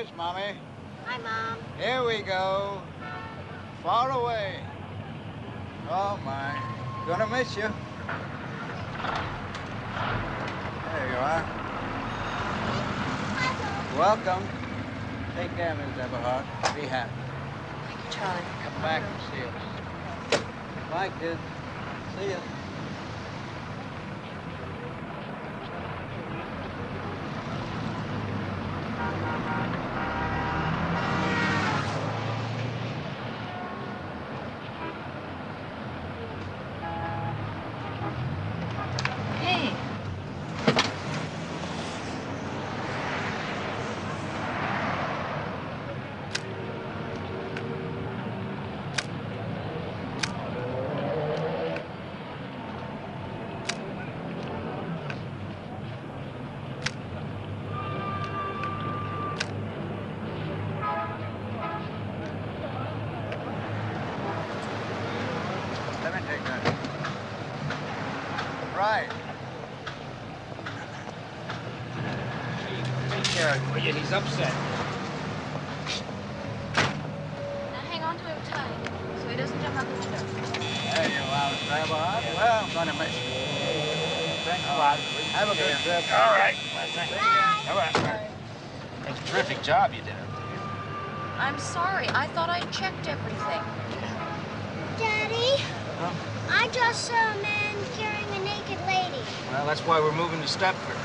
Here's Mommy. Hi, Mom. Here we go. Far away. Oh, my. Gonna miss you. There you are. Welcome. Take care, Miss Everhart. Be happy. Thank you, Charlie. Come back and see us. Bye, kids. See you. Hey. Let me take that. Right. Take care of him, will you? He's upset. Now hang on to him tight so he doesn't jump out the window. There you are, Miss Everhart. Well, I'm gonna miss you. Thanks a lot. Have a good trip. All right. Bye. All right. That's a terrific job you did up there. I'm sorry. I thought I checked everything. Daddy, Huh? I just saw a man carrying a naked lady. Well, that's why we're moving to Stepford.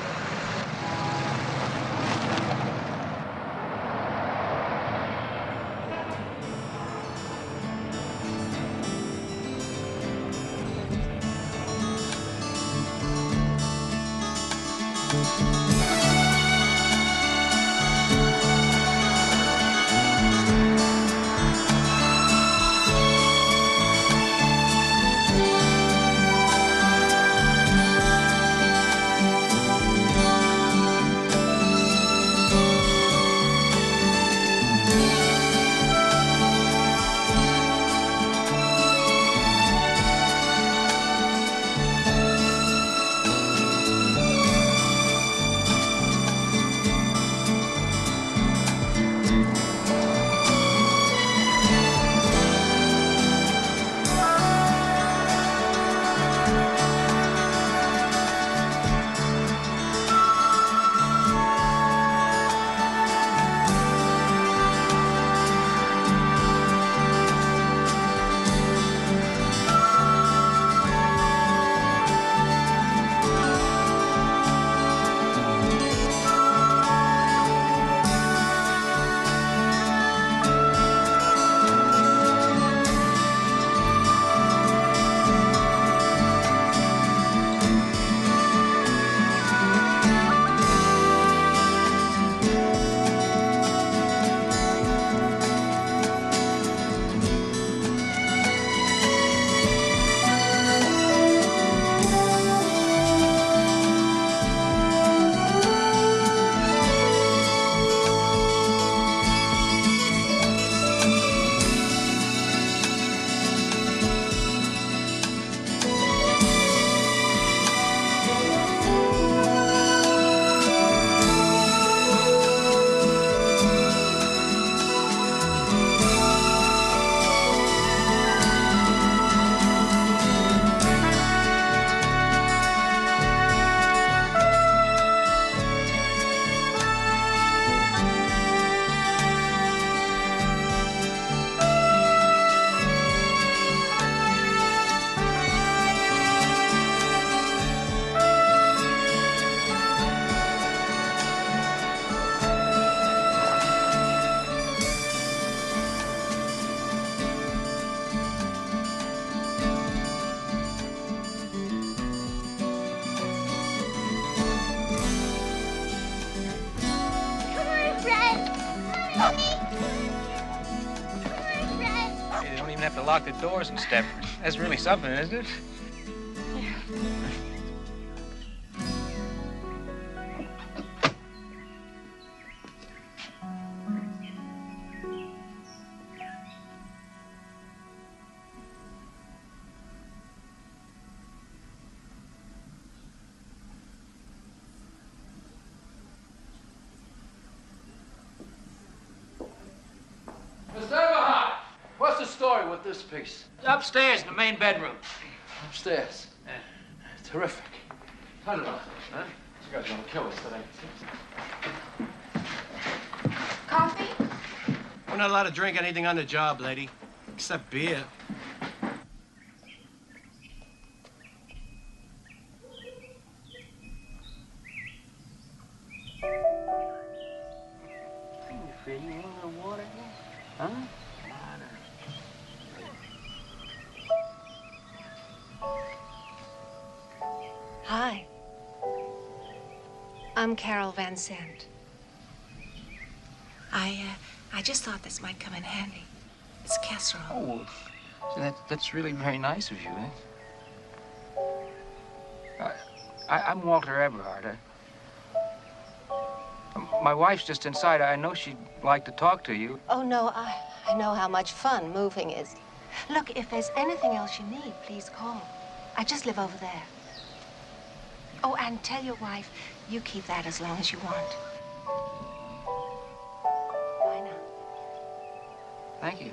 Have to lock the doors in Stepford. That's really something, isn't it? this piece? Upstairs in the main bedroom. Upstairs. Yeah. Terrific. Turn it on. Huh? You guys gonna kill us today. Coffee? We're not allowed to drink anything on the job, lady. Except beer. You want a little water here? Huh? Hi. I'm Carol Van Sant. I just thought this might come in handy. It's casserole. Oh, that's really very nice of you, eh? I'm Walter Eberhard. My wife's just inside. I know she'd like to talk to you. Oh, no, I know how much fun moving is. Look, if there's anything else you need, please call. I just live over there. Oh, and tell your wife you keep that as long as you want. Bye now. Thank you.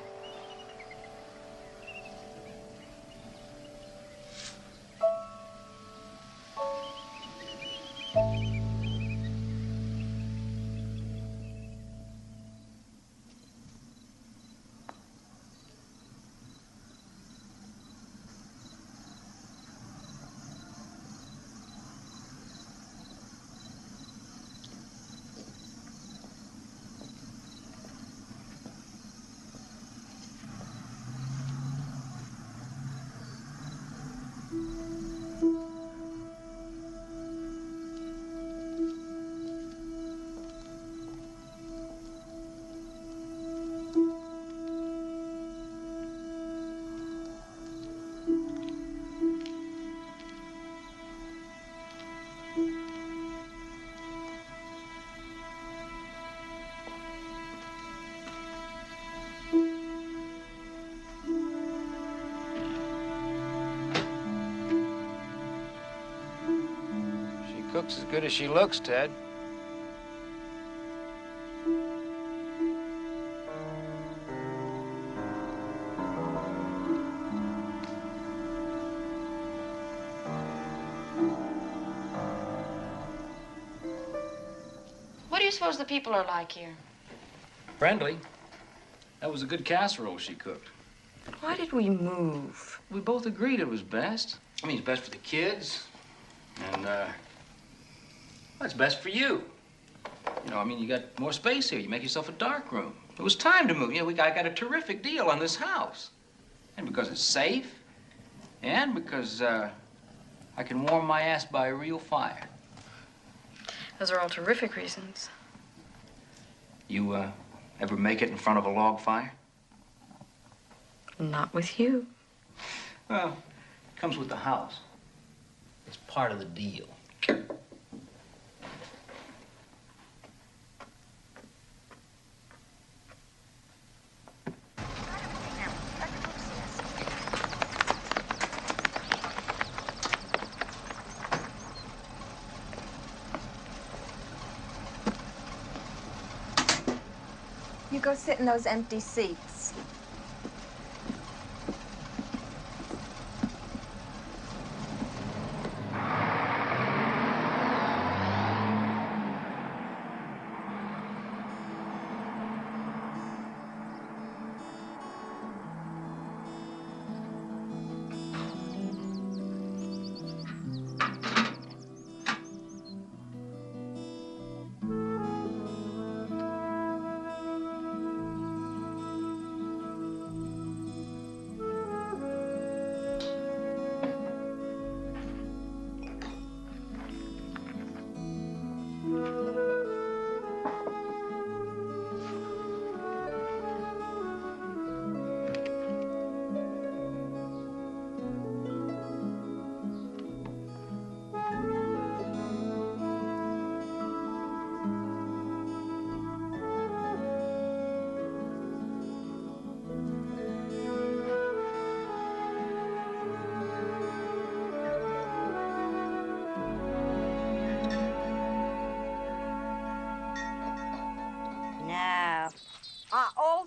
Cooks as good as she looks, Ted. What do you suppose the people are like here? Friendly. That was a good casserole she cooked. Why did we move? We both agreed it was best. I mean, it's best for the kids. And, well, it's best for you. You know, I mean, you got more space here. You make yourself a dark room. It was time to move. You know, I got a terrific deal on this house. And because it's safe, and because, I can warm my ass by a real fire. Those are all terrific reasons. You, ever make it in front of a log fire? Not with you. Well, it comes with the house. It's part of the deal. You go sit in those empty seats.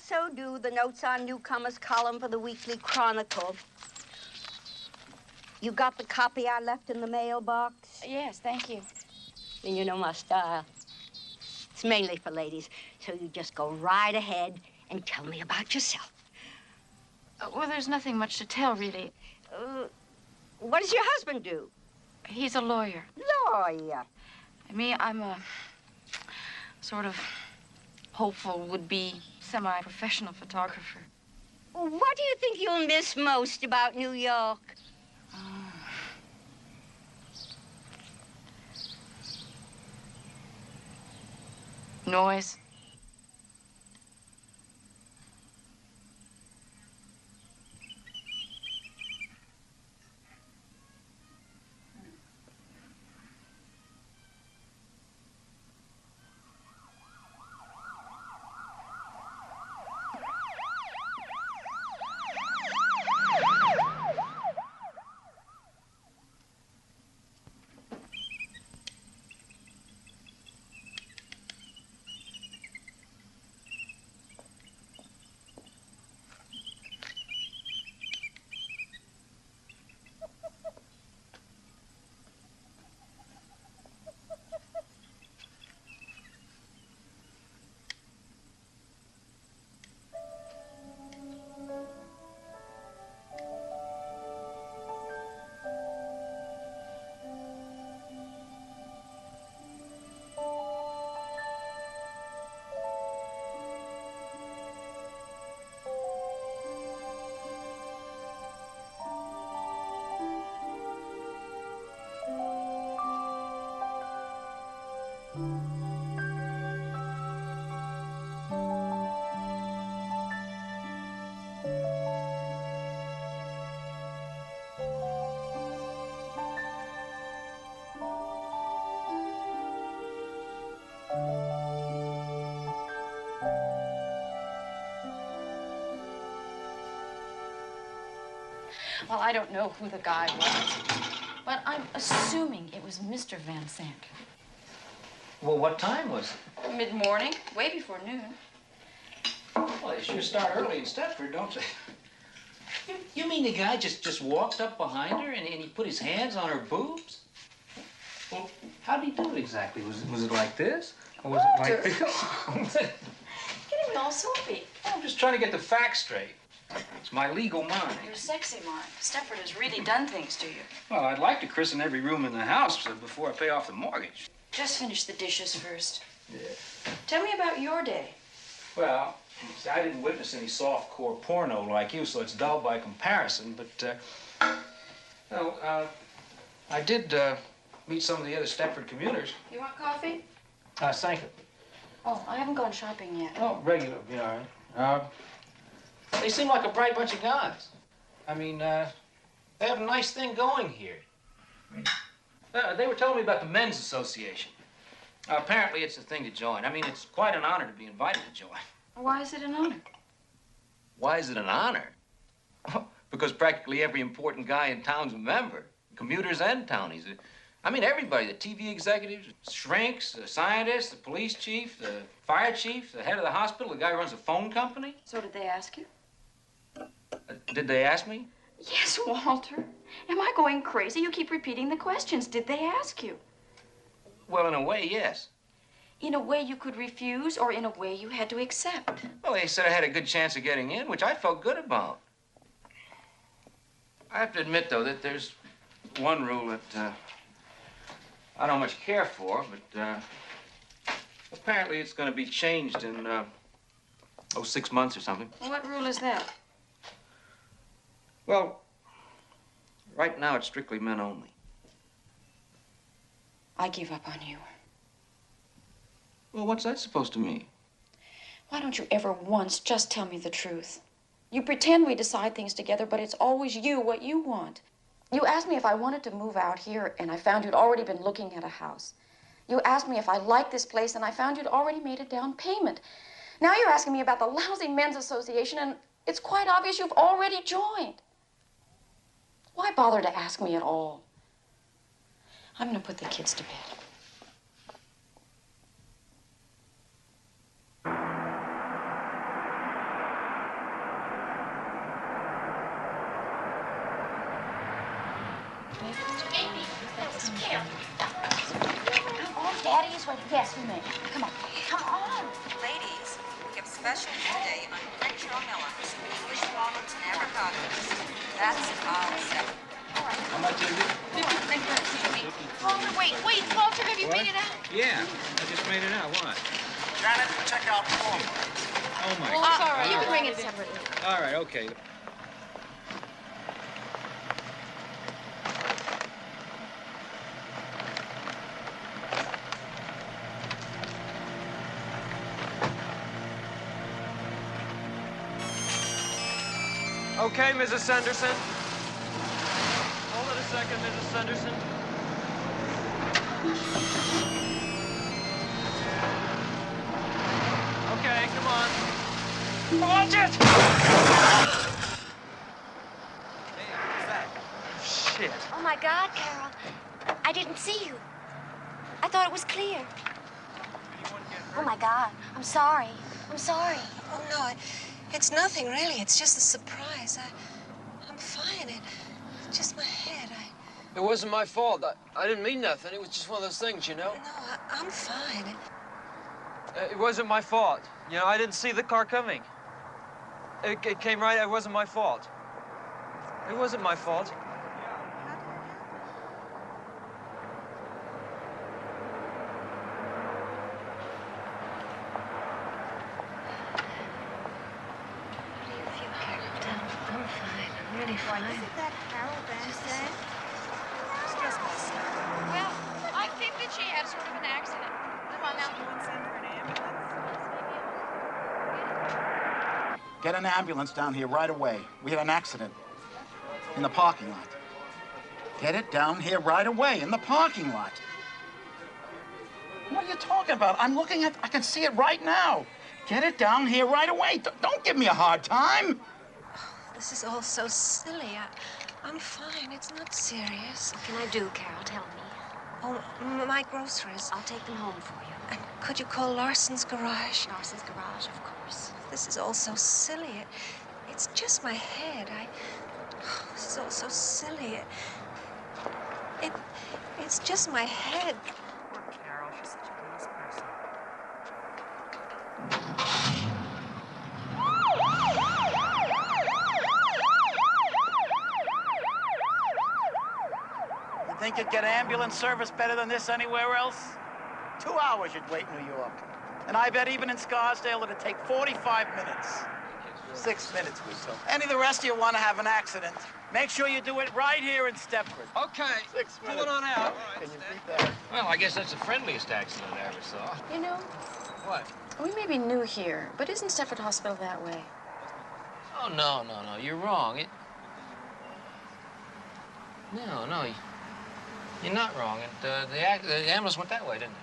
also do the Notes on Newcomers column for the Weekly Chronicle. You got the copy I left in the mailbox? Yes, thank you. Then you know my style. It's mainly for ladies, so you just go right ahead and tell me about yourself. Well, there's nothing much to tell, really. What does your husband do? He's a lawyer. Lawyer? Me, I'm a sort of hopeful, would-be, semi-professional photographer. What do you think you'll miss most about New York? Noise. Well, I don't know who the guy was, but I'm assuming it was Mr. Van Sant. Well, what time was it? Mid-morning, way before noon. Well, they sure start early in Stepford, don't they? You mean the guy just walked up behind her and he put his hands on her boobs? Well, how did he do it exactly? Was it like this? Or was it like this? Getting all soapy. I'm just trying to get the facts straight. It's my legal mind. Your sexy mind. Stepford has really done things to you. Well, I'd like to christen every room in the house before I pay off the mortgage. Just finish the dishes first. Yeah. Tell me about your day. Well, see, I didn't witness any soft-core porno like you, so it's dull by comparison, but, I did, meet some of the other Stepford commuters. You want coffee? Thank you. Oh, I haven't gone shopping yet. Oh, regular, yeah, all right. They seem like a bright bunch of guys. I mean, they have a nice thing going here. They were telling me about the Men's Association. Apparently, it's a thing to join. I mean, it's quite an honor to be invited to join. Why is it an honor? Why is it an honor? Because practically every important guy in town's a member. Commuters and townies. I mean, everybody, the TV executives, shrinks, the scientists, the police chief, the fire chief, the head of the hospital, the guy who runs a phone company. So did they ask you? Did they ask me? Yes, Walter. Am I going crazy? You keep repeating the questions. Did they ask you? Well, in a way, yes. In a way you could refuse, or in a way you had to accept? Well, they said I had a good chance of getting in, which I felt good about. I have to admit, though, that there's one rule that I don't much care for, but apparently it's going to be changed in, 6 months or something. What rule is that? Well, right now it's strictly men only. I give up on you. Well, what's that supposed to mean? Why don't you ever once just tell me the truth? You pretend we decide things together, but it's always you, what you want. You asked me if I wanted to move out here, and I found you'd already been looking at a house. You asked me if I liked this place, and I found you'd already made a down payment. Now you're asking me about the lousy men's association, and it's quite obvious you've already joined. Why bother to ask me at all? I'm going to put the kids to bed. That's cute. Oh, Daddy is waiting. Yes, we may. Come on. Come on. Ladies, we have specials today on French melons, English walnuts, and avocados. That's $7. How much is it? Walter, wait. Walter, have you made it out? Yeah, I just made it out. What? Janet, check out form. Oh, my Oh, God. it's all right. You can bring it separately. All right, okay. Okay, Mrs. Sanderson. Hold it a second, Mrs. Sanderson. Okay, come on. Watch it! Hey, what's that? Shit. Oh, my God, Carol. I didn't see you. I thought it was clear. Oh, my God. I'm sorry. I'm sorry. Oh, no, it's nothing, really. It's just a surprise. I'm fine. It's just my head. It wasn't my fault. I didn't mean nothing. It was just one of those things, you know? No, I'm fine. It wasn't my fault. You know, I didn't see the car coming. It came right. It wasn't my fault. It wasn't my fault. I'm fine. I'm really fine. Isn't that Carol Van said? It's just my son. Well, I think that she had sort of an accident. Come on now. Get an ambulance down here right away. We had an accident in the parking lot. Get it down here right away in the parking lot. What are you talking about? I can see it right now. Get it down here right away. Don't give me a hard time. This is all so silly. I'm fine. It's not serious. What can I do, Carol? Tell me. Oh, my groceries. I'll take them home for you. And could you call Larson's garage? Larson's garage, of course. This is all so silly. It's just my head. This is all so silly. It's just my head. Poor Carol, she's such a nice person. You think you'd get ambulance service better than this anywhere else? 2 hours you'd wait in New York. And I bet even in Scarsdale it'd take 45 minutes. 6 minutes we took. Any of the rest of you want to have an accident, make sure you do it right here in Stepford. Okay. 6 Pull minutes. it on out. Can you beat that? Well, I guess that's the friendliest accident I ever saw. You know, What? we may be new here, but isn't Stepford Hospital that way? Oh, no. You're wrong. No. You're not wrong. The ambulance went that way, didn't it?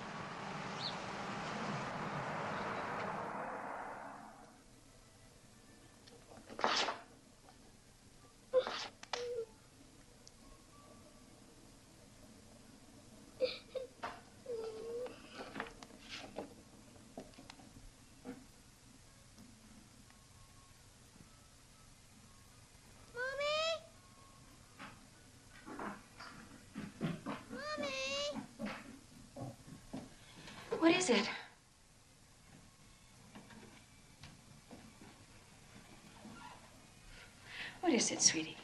What is it? What is it, sweetie?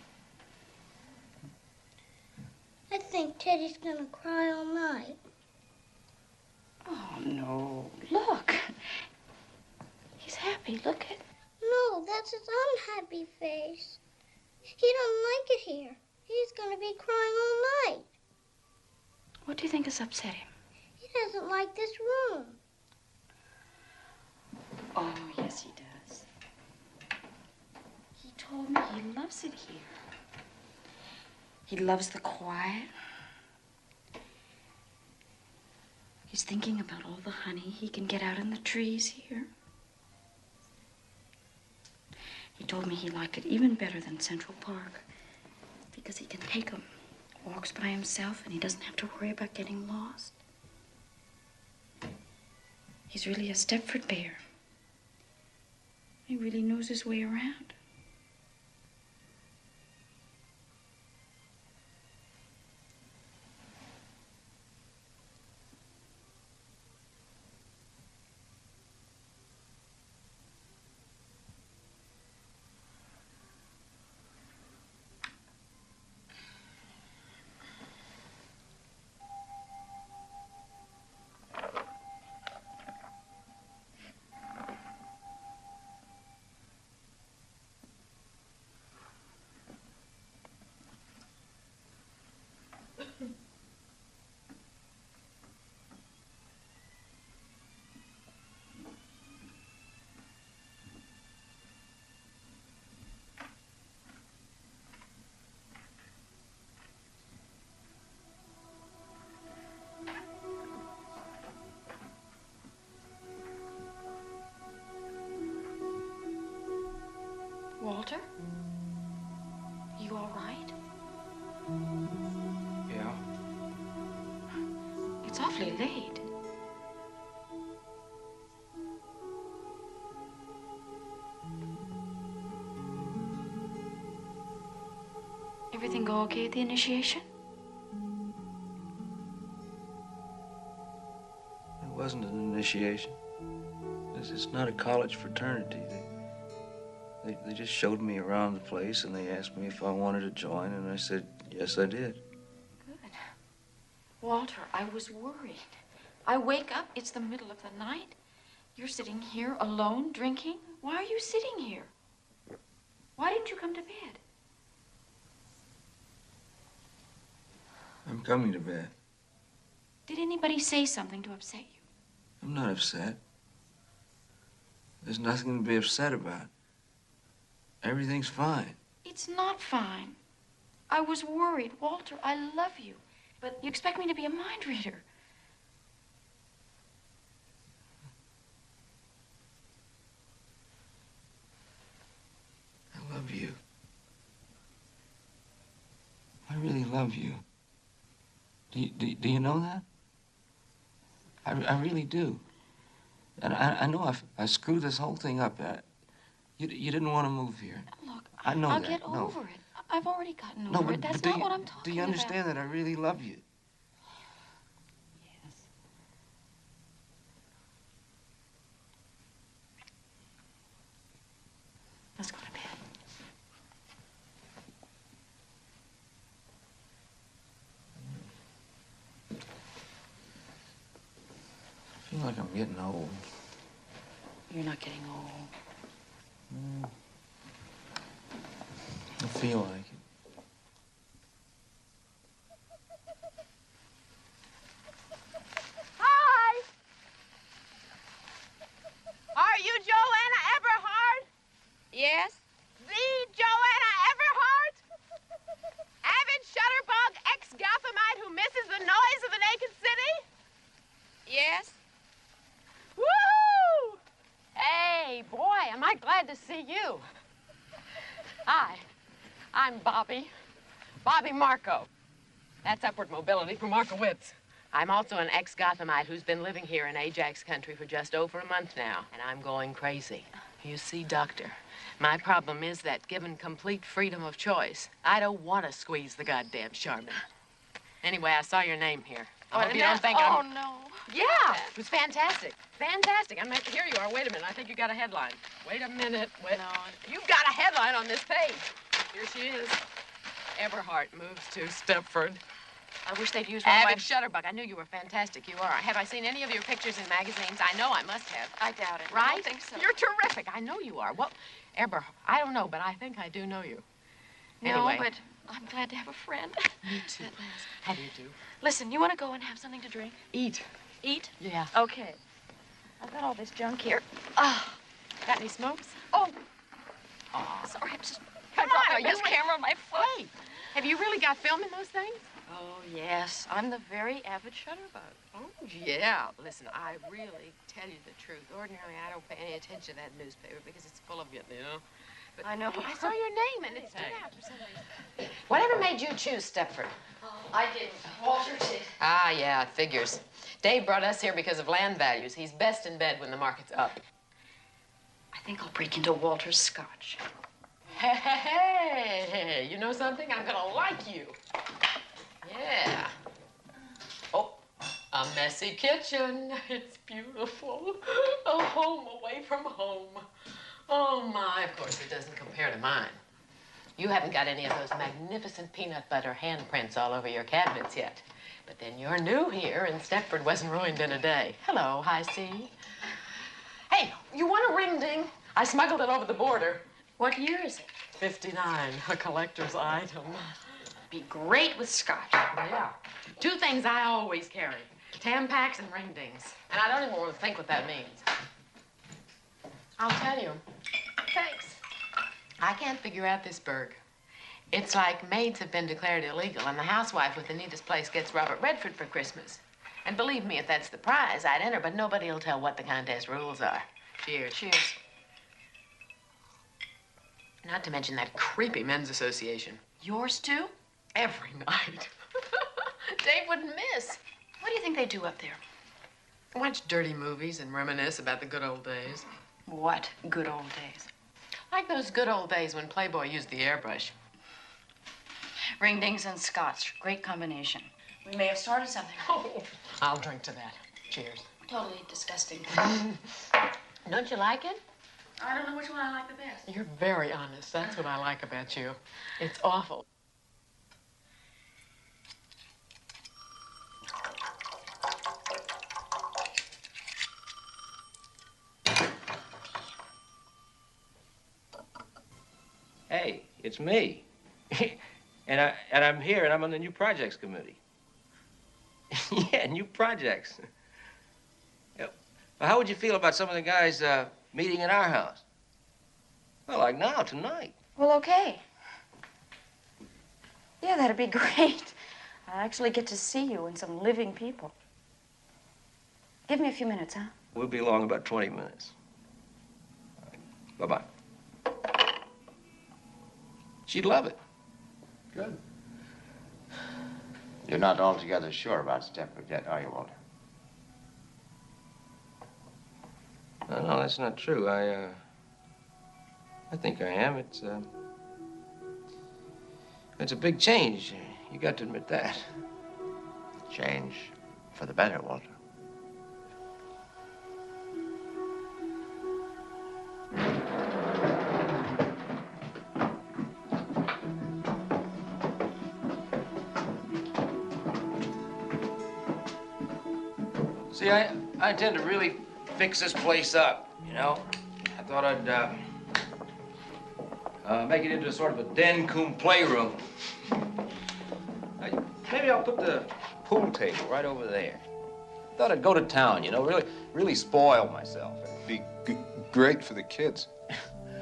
I think Teddy's gonna cry all night. Oh, no. Look. He's happy. Look at... No, that's his unhappy face. He don't like it here. He's gonna be crying all night. What do you think has upset him? He doesn't like this room. Oh, yes, he does. He told me he loves it here. He loves the quiet. He's thinking about all the honey he can get out in the trees here. He told me he liked it even better than Central Park because he can take him, walks by himself, and he doesn't have to worry about getting lost. He's really a Stepford bear. He really knows his way around. Walter? You all right? Yeah. It's awfully late. Everything go okay at the initiation? It wasn't an initiation. It's not a college fraternity. They just showed me around the place, and they asked me if I wanted to join, and I said, yes, I did. Good. Walter, I was worried. I wake up, it's the middle of the night. You're sitting here alone, drinking. Why are you sitting here? Why didn't you come to bed? I'm coming to bed. Did anybody say something to upset you? I'm not upset. There's nothing to be upset about. Everything's fine. It's not fine. I was worried. Walter, I love you. But you expect me to be a mind reader. I love you. I really love you. Do you know that? I really do. And I know I screwed this whole thing up. You didn't want to move here. Look, I know I'll that. get over it. I've already gotten No, over but, it. That's but not what I'm talking about. Do you understand that I really love you? Yes. Let's go to bed. I feel like I'm getting old. You're not getting old. I feel like it. Hi! Are you Joanna Everhart? Yes? The Joanna Everhart? Avid shutterbug ex-Gothamite who misses the noise of the naked city? Yes? Woo! Hey, boy, am I glad to see you. Hi, I'm Bobby Marco. That's upward mobility for Markowitz. I'm also an ex-Gothamite who's been living here in Ajax country for just over a month now, and I'm going crazy. You see, Doctor, my problem is that given complete freedom of choice, I don't want to squeeze the goddamn Charmin. Anyway, I saw your name here. I hope you don't think I'm... Oh, no. Yeah, it was fantastic. Fantastic. Here you are. Wait a minute. I think you got a headline. Wait a minute. Wait. No. You've got a headline on this page. Here she is. Everhart moves to Stepford. I wish they'd use one of my... Avid shutterbug. I knew you were fantastic. You are. Have I seen any of your pictures in magazines? I know I must have. I doubt it. Right? I don't think so. You're terrific. I know you are. Well, Everhart, I don't know, but I think I do know you. No, Anyway. but I'm glad to have a friend. Me too. How do you do? Listen, you want to go and have something to drink? Eat. Eat? Yeah. Okay. I've got all this junk here. Got any smokes? Oh, Oh. sorry, I'm just... Come I on, dropped this camera on my foot. Hey, have you really got film in those things? Oh, yes. I'm the very avid shutterbug. Oh, yeah. Listen, I really tell you the truth. Ordinarily, I don't pay any attention to that newspaper because it's full of you know. But I know. I saw your name and it stood out for some reason. Whatever made you choose Stepford? Oh, I didn't. Walter did. Ah, yeah, it figures. Dave brought us here because of land values. He's best in bed when the market's up. I think I'll break into Walter's scotch. Hey, you know something? I'm gonna like you. Yeah. Oh, a messy kitchen. It's beautiful. A home away from home. Oh, my. Of course, it doesn't compare to mine. You haven't got any of those magnificent peanut butter handprints all over your cabinets yet. But then you're new here, and Stepford wasn't ruined in a day. Hello, High C. Hey, you want a ring ding? I smuggled it over the border. What year is it? 59, a collector's item. Be great with scotch. Yeah. Two things I always carry. Tampaks and ring dings. And I don't even want to think what that means. I'll tell you. Thanks. I can't figure out this burg. It's like maids have been declared illegal, and the housewife with the neatest place gets Robert Redford for Christmas. And believe me, if that's the prize, I'd enter, but nobody will tell what the contest rules are. Cheers. Cheers. Not to mention that creepy men's association. Yours too? Every night. Dave wouldn't miss. What do you think they do up there? Watch dirty movies and reminisce about the good old days. What good old days? Like those good old days when Playboy used the airbrush. Ring-dings and scotch. Great combination. We may have started something. Oh, I'll drink to that. Cheers. Totally disgusting. Don't you like it? I don't know which one I like the best. You're very honest. That's what I like about you. It's awful. Hey, it's me. and I'm here, and I'm on the new projects committee. Yeah, new projects. Yep. Well, how would you feel about some of the guys meeting at our house? Well, like now, tonight. Well, okay. Yeah, that'd be great. I actually get to see you and some living people. Give me a few minutes, huh? We'll be along about 20 minutes. Bye-bye. She'd love it. Good. You're not altogether sure about Stepford yet, are you, Walter? No, that's not true. I think I am. It's a big change. You got to admit that. Change for the better, Walter. See, I intend to really fix this place up, you know? I thought I'd make it into a sort of a den cum playroom. Maybe I'll put the pool table right over there. Thought I'd go to town, you know, really spoil myself. Be great for the kids.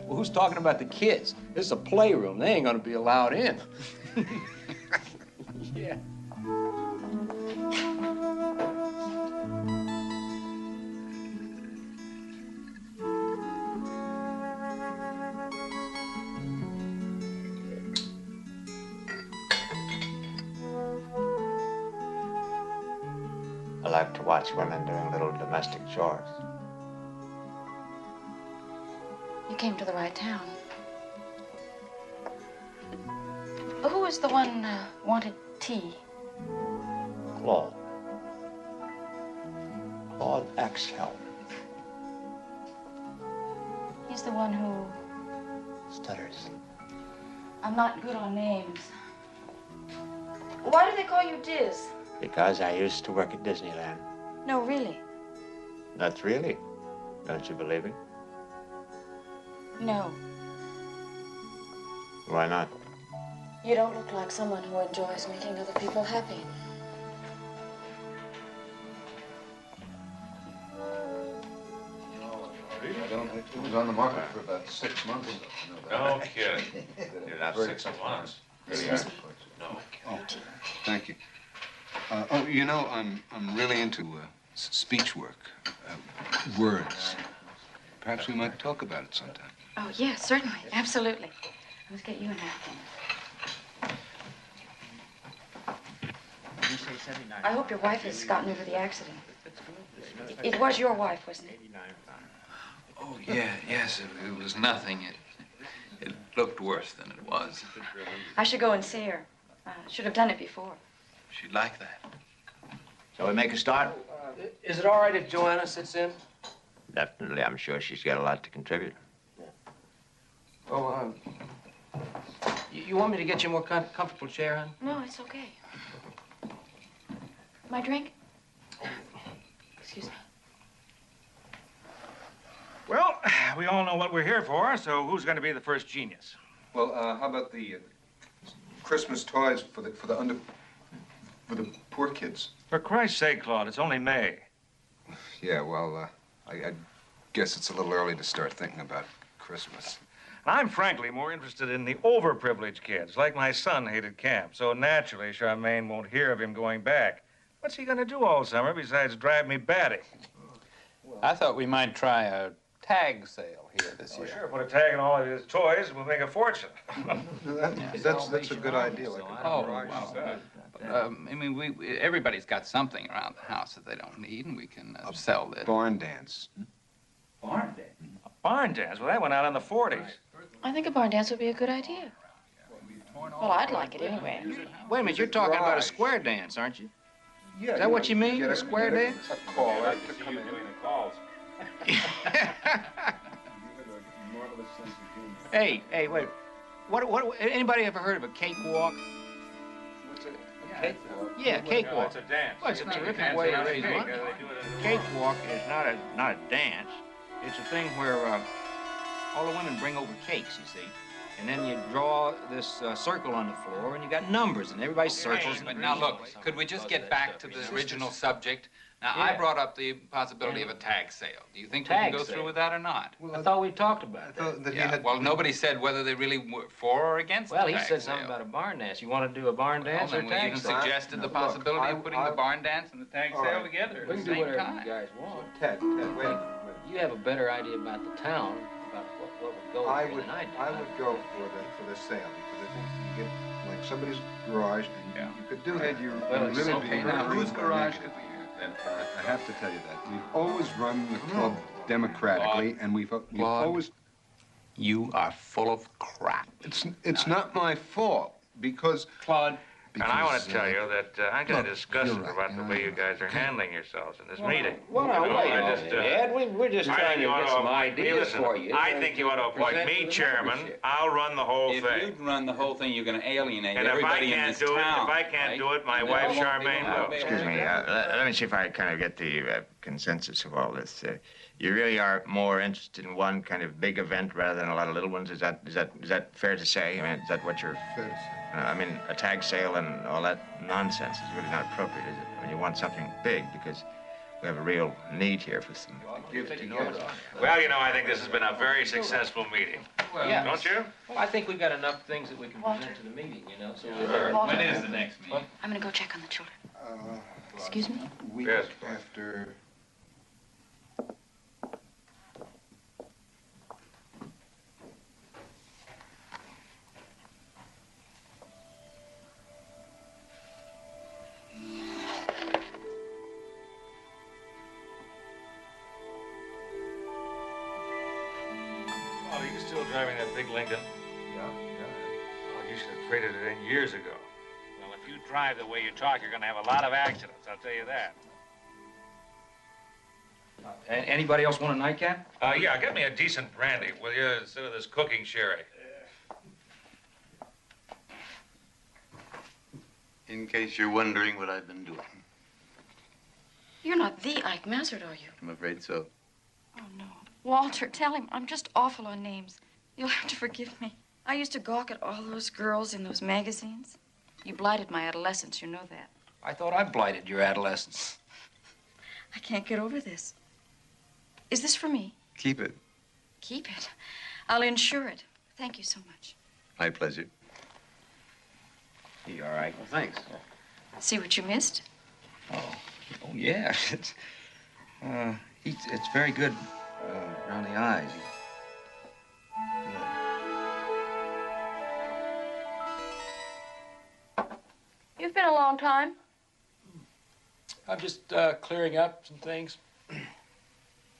Well, who's talking about the kids? This is a playroom. They ain't gonna be allowed in. Yeah. I like to watch women doing little domestic chores. You came to the right town. Who was the one wanted tea? Claude. Claude Axel. He's the one who... Stutters. I'm not good on names. Why do they call you Diz? Because I used to work at Disneyland. No, really. That's really. Don't you believe it? No. Why not? You don't look like someone who enjoys making other people happy. It was on the market for about 6 months. No kidding. You're not 6 months. Really are. No. Oh, thank you. You know, I'm really into speech work, words. Perhaps we might talk about it sometime. Oh, yes, certainly. Absolutely. Let's get you a napkin. I hope your wife has gotten over the accident. It was your wife, wasn't it? Oh, yeah, yes, it was nothing. It looked worse than it was. I should go and see her. Should have done it before. She'd like that. Shall we make a start? Is it all right if Joanna sits in? Definitely. I'm sure she's got a lot to contribute. Oh, you want me to get you a more comfortable chair, hon? No, it's okay. My drink? Excuse me. Well, we all know what we're here for, so who's going to be the first genius? Well, how about the Christmas toys for the poor kids? For Christ's sake, Claude, it's only May. Yeah, well, I guess it's a little early to start thinking about Christmas. I'm frankly more interested in the overprivileged kids, like my son hated camp. So naturally, Charmaine won't hear of him going back. What's he going to do all summer besides drive me batty? I thought we might try a tag sale here this year. Sure, put a tag on all of his toys, we'll make a fortune. That's a good idea. Like Oh, well, I mean, everybody's got something around the house that they don't need, and we can sell this. Barn dance. Barn dance? A barn dance? Well, that went out in the 40s. I think a barn dance would be a good idea. Well, I'd like it anyway. Wait a minute, you're talking about a square dance, aren't you? Yeah. Is that what you mean, a square dance? A caller to come in. Hey, wait. What, anybody ever heard of a cakewalk? What's it? Cakewalk? Yeah, cakewalk. It's a dance. Well, it's a terrific way to raise money. Cakewalk is not a dance. It's a thing where all the women bring over cakes, you see. And then you draw this circle on the floor, and you got numbers, and everybody circles. But now, look, could we just get back to the original subject? Now, I brought up the possibility of a tag sale. Do you think we can go through with that or not? I thought we talked about that. Yeah, well, nobody said whether they really were for or against Well, the he tag said sale. something about a barn dance. You want to do a barn dance or a We tag even sale? suggested the possibility of putting the barn dance and the tag sale together We at can the do same whatever time. you guys want. Ted, wait. You have a better idea about the town, about what would go I here would than I do. go for the sale because I think you get like somebody's garage and you could do that. You really be now, whose garage could we use? I have to tell you that we've always run the club democratically, and we've always. You are full of crap. It's not my fault because Claude. And I want to tell you that I'm kind of disgusted right, about the way you guys are handling yourselves in this meeting. Well, now, You know, wait I a just, minute, Ed. We're just I trying think to you ought get some to- ideas listen, for you. I think you ought to appoint Present me to the chairman. membership. I'll run the whole If thing. you run the whole thing, you're going to alienate And if I everybody in can't this do it, town. if I can't right? do it, my And wife then Charmaine will. Excuse me, let me see if I kind of get the consensus of all this. You really are more interested in one kind of big event rather than a lot of little ones. Is that fair to say? I mean, is that what you're? Fair to say. I mean, a tag sale and all that nonsense is really not appropriate, is it? I mean, you want something big because we have a real need here for some gifts together. Well, you know, I think this has been a very successful meeting. Yeah. Don't you? Well, I think we've got enough things that we can present to the meeting, you know. So When is the next meeting? I'm gonna go check on the children. Excuse me? Week Yes. after. Oh, are you still driving that big Lincoln? Yeah. Oh, you should have traded it in years ago. Well, if you drive the way you talk, you're going to have a lot of accidents, I'll tell you that. Anybody else want a nightcap? Yeah, get me a decent brandy, will you, instead of this cooking sherry. In case you're wondering what I've been doing. You're not the Ike Mazzard, are you? I'm afraid so. Oh, no. Walter, tell him I'm just awful on names. You'll have to forgive me. I used to gawk at all those girls in those magazines. You blighted my adolescence, you know that. I thought I blighted your adolescence. I can't get over this. Is this for me? Keep it. Keep it. I'll insure it. Thank you so much. My pleasure. You all right? Well, thanks. See what you missed? Oh yeah. It's very good around the eyes. You've been a long time. I'm just clearing up some things.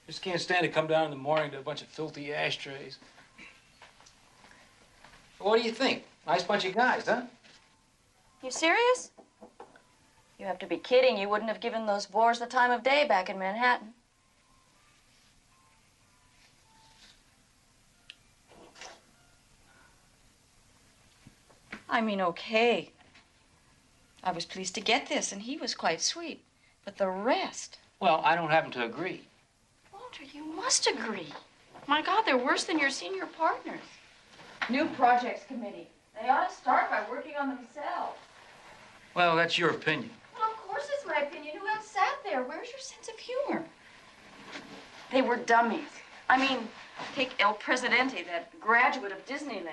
Just can't stand to come down in the morning to a bunch of filthy ashtrays. What do you think? Nice bunch of guys, huh? You serious? You have to be kidding. You wouldn't have given those bores the time of day back in Manhattan. I mean, okay. I was pleased to get this, and he was quite sweet. But the rest... Well, I don't happen to agree. Walter, you must agree. My God, they're worse than your senior partners. New Projects Committee. They ought to start by working on themselves. Well, that's your opinion. Well, of course it's my opinion. Who else sat there? Where's your sense of humor? They were dummies. I mean, take El Presidente, that graduate of Disneyland.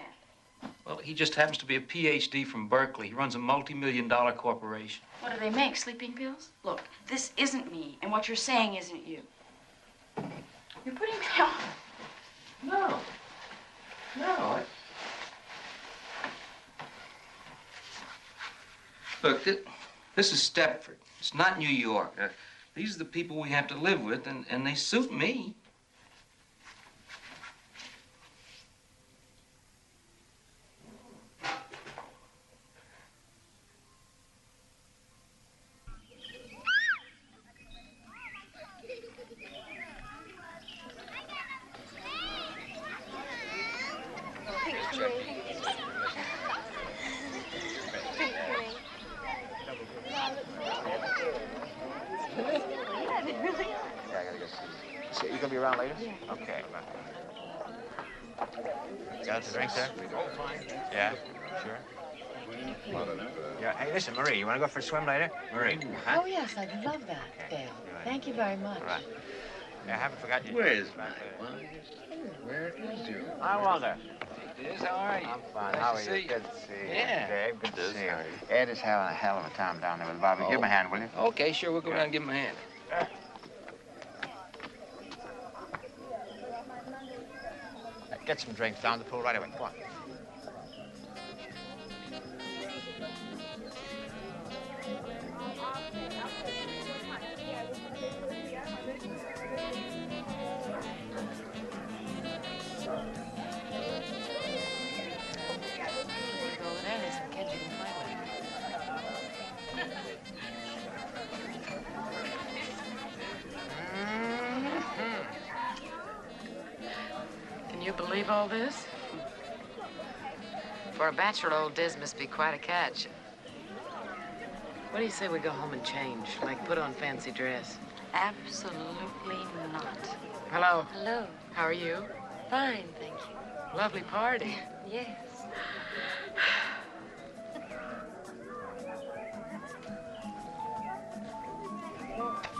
Well, he just happens to be a PhD from Berkeley. He runs a multi-million-dollar corporation. What do they make, sleeping pills? Look, this isn't me, and what you're saying isn't you. You're putting me off. Look, this is Stepford. It's not New York. These are the people we have to live with, and they suit me. So you gonna be around later? Yeah. Okay. Got the drink there? Yeah, sure. Yeah. Hey, listen, Marie, you want to go for a swim later? Marie. Huh? Oh, yes, I'd love that, Dale. Thank you very much. All right. Yeah, I haven't forgotten you. Where is my wife? Where is your Hi, Walter. Yes, how are you? I'm fine. Nice How to are see you? you. Good to see you. Yeah. Dave, good to see you. Ed is having a hell of a time down there with Bobby. Give him a hand, will you? Okay, sure. We'll go down and give him a hand. Get some drinks down the pool right away. Come on. Can you believe all this? For a bachelor, old Diz must be quite a catch. What do you say we go home and change? Like put on fancy dress? Absolutely not. Hello. Hello. How are you? Fine, thank you. Lovely party. Yes.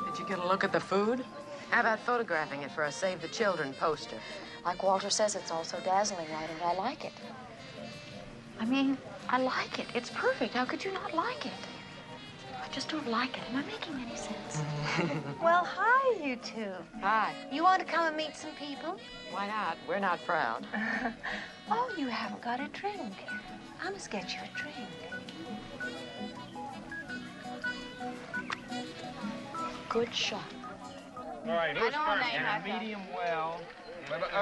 Did you get a look at the food? How about photographing it for a Save the Children poster? Like Walter says, it's all so dazzling, right? And I like it. I mean, I like it. It's perfect. How could you not like it? I just don't like it. Am I making any sense? Well, hi, you two. Hi. You want to come and meet some people? Why not? We're not proud. Oh, you haven't got a drink. I must get you a drink. Good shot. All right, who's I know first? and A medium well.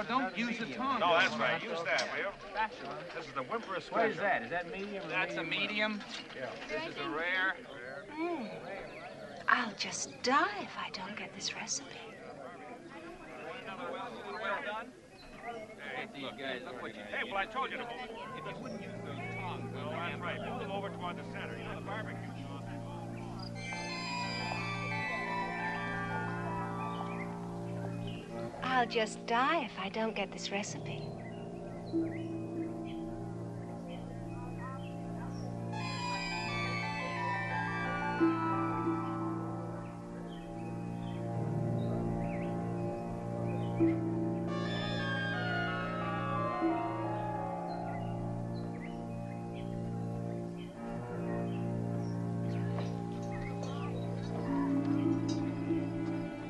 Don't use the tongue. No, that's right. Use that, will you? This is the Whimper Special. What is that? Is that medium or That's a medium. Yeah. This is a rare. I'll just die if I don't get this recipe. Hey, well, I told you to move. If you wouldn't use the tongue, well, that's right. Move them over toward the center. You know, the barbecue sauce. I'll just die if I don't get this recipe.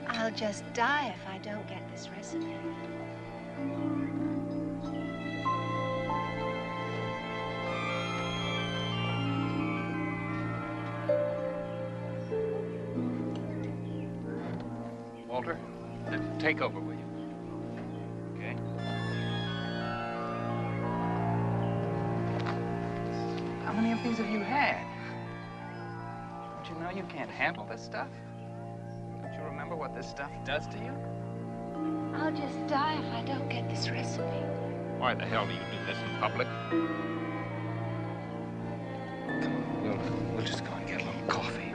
I'll just die if I don't get this recipe. Walter, take over, will you? Okay. How many of these have you had? Don't you know you can't handle this stuff? Don't you remember what this stuff does to you? I'll just die if I don't get this recipe. Why the hell do you do this in public? Come on, we'll just go and get a little coffee.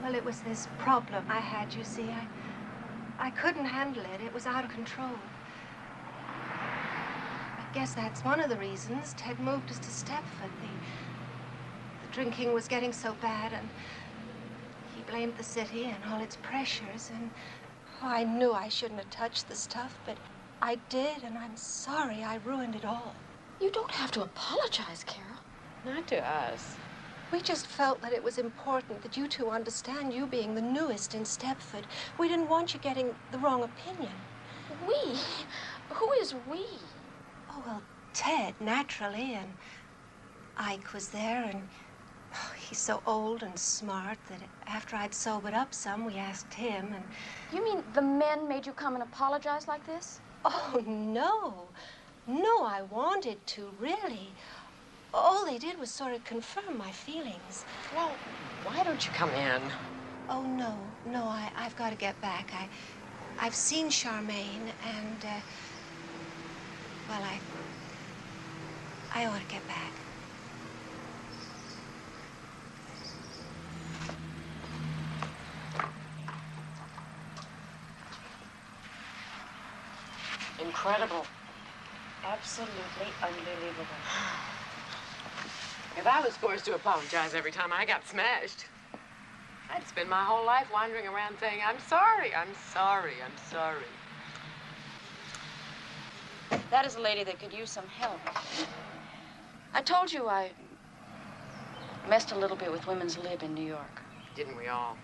Well, it was this problem I had, you see. I couldn't handle it. It was out of control. I guess that's one of the reasons Ted moved us to Stepford. The drinking was getting so bad, and he blamed the city and all its pressures, and I knew I shouldn't have touched the stuff, but I did, and I'm sorry I ruined it all. You don't have to apologize, Carol. Not to us. We just felt that it was important that you two understand, you being the newest in Stepford. We didn't want you getting the wrong opinion. We? Who is we? Oh, well, Ted, naturally, and Ike was there, and he's so old and smart that after I'd sobered up some, we asked him, and... You mean the men made you come and apologize like this? Oh, no. No, I wanted to, really. All they did was sort of confirm my feelings. Well, why don't you come in? Oh, no. No, I've got to get back. I've seen Charmaine, and, well, I ought to get back. Incredible. Absolutely unbelievable. If I was forced to apologize every time I got smashed, I'd spend my whole life wandering around saying, I'm sorry, I'm sorry, I'm sorry. That is a lady that could use some help. I told you I messed a little bit with women's lib in New York. Didn't we all?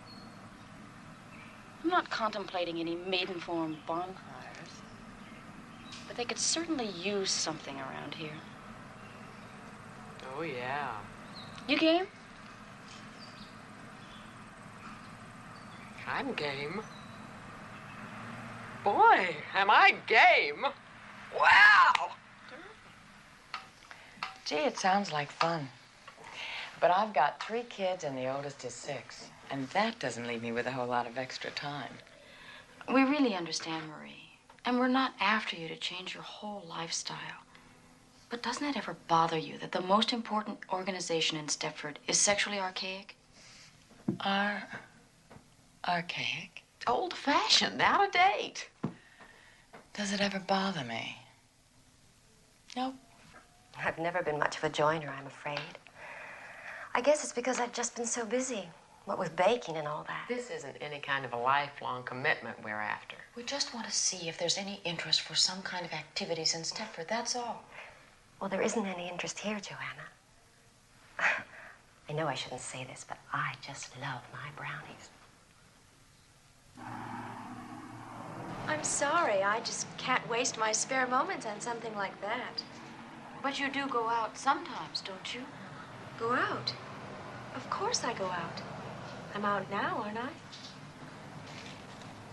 I'm not contemplating any maiden form bonfires, but they could certainly use something around here. Oh, yeah. You game? I'm game. Boy, am I game. Wow! Gee, it sounds like fun. But I've got 3 kids and the oldest is 6. And that doesn't leave me with a whole lot of extra time. We really understand, Marie. And we're not after you to change your whole lifestyle. But doesn't it ever bother you that the most important organization in Stepford is sexually archaic? Archaic? Old-fashioned, out of date. Does it ever bother me? Nope. I've never been much of a joiner, I'm afraid. I guess it's because I've just been so busy, what with baking and all that. This isn't any kind of a lifelong commitment we're after. We just want to see if there's any interest for some kind of activities in Stepford, that's all. Well, there isn't any interest here, Joanna. I know I shouldn't say this, but I just love my brownies. I'm sorry, I just can't waste my spare moments on something like that. But you do go out sometimes, don't you? Go out? Of course I go out. I'm out now, aren't I?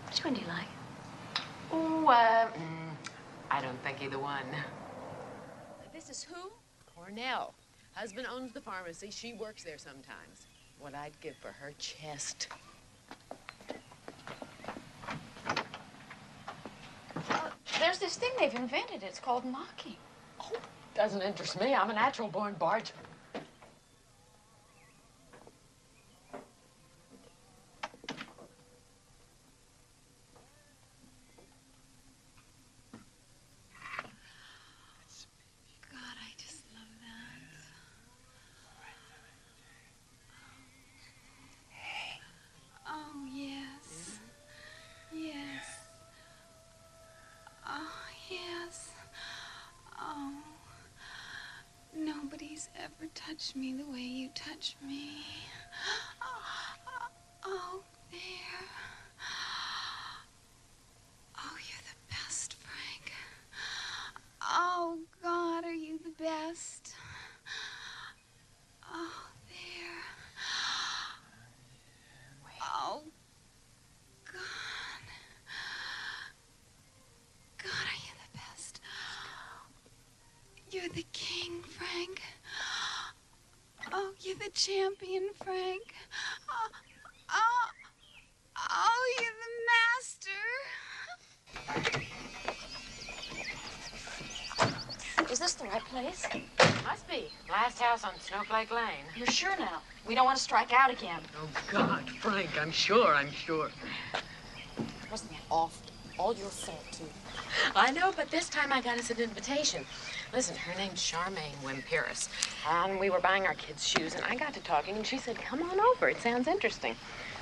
Which one do you like? Oh, I don't think either one. This is who? Cornell. Husband owns the pharmacy. She works there sometimes. What I'd give for her chest. There's this thing they've invented. It's called knocking. Oh, doesn't interest me. I'm a natural-born barger. Nobody's ever touched me the way you touch me. Oh, there. Oh, you're the best, Frank. Oh, God, are you the best? Oh, there. Oh, God. God, are you the best? You're the king, Frank. Oh, you're the champion, Frank. Oh, you're the master. Is this the right place? Must be. Last house on Snowflake Lane. You're sure now? We don't want to strike out again. Oh, God, Frank, I'm sure. Wasn't that awful? All your fault, too. I know, but this time I got us an invitation. Listen, her name's Charmaine Wimperis, and we were buying our kids' shoes, and I got to talking, and she said, come on over. It sounds interesting.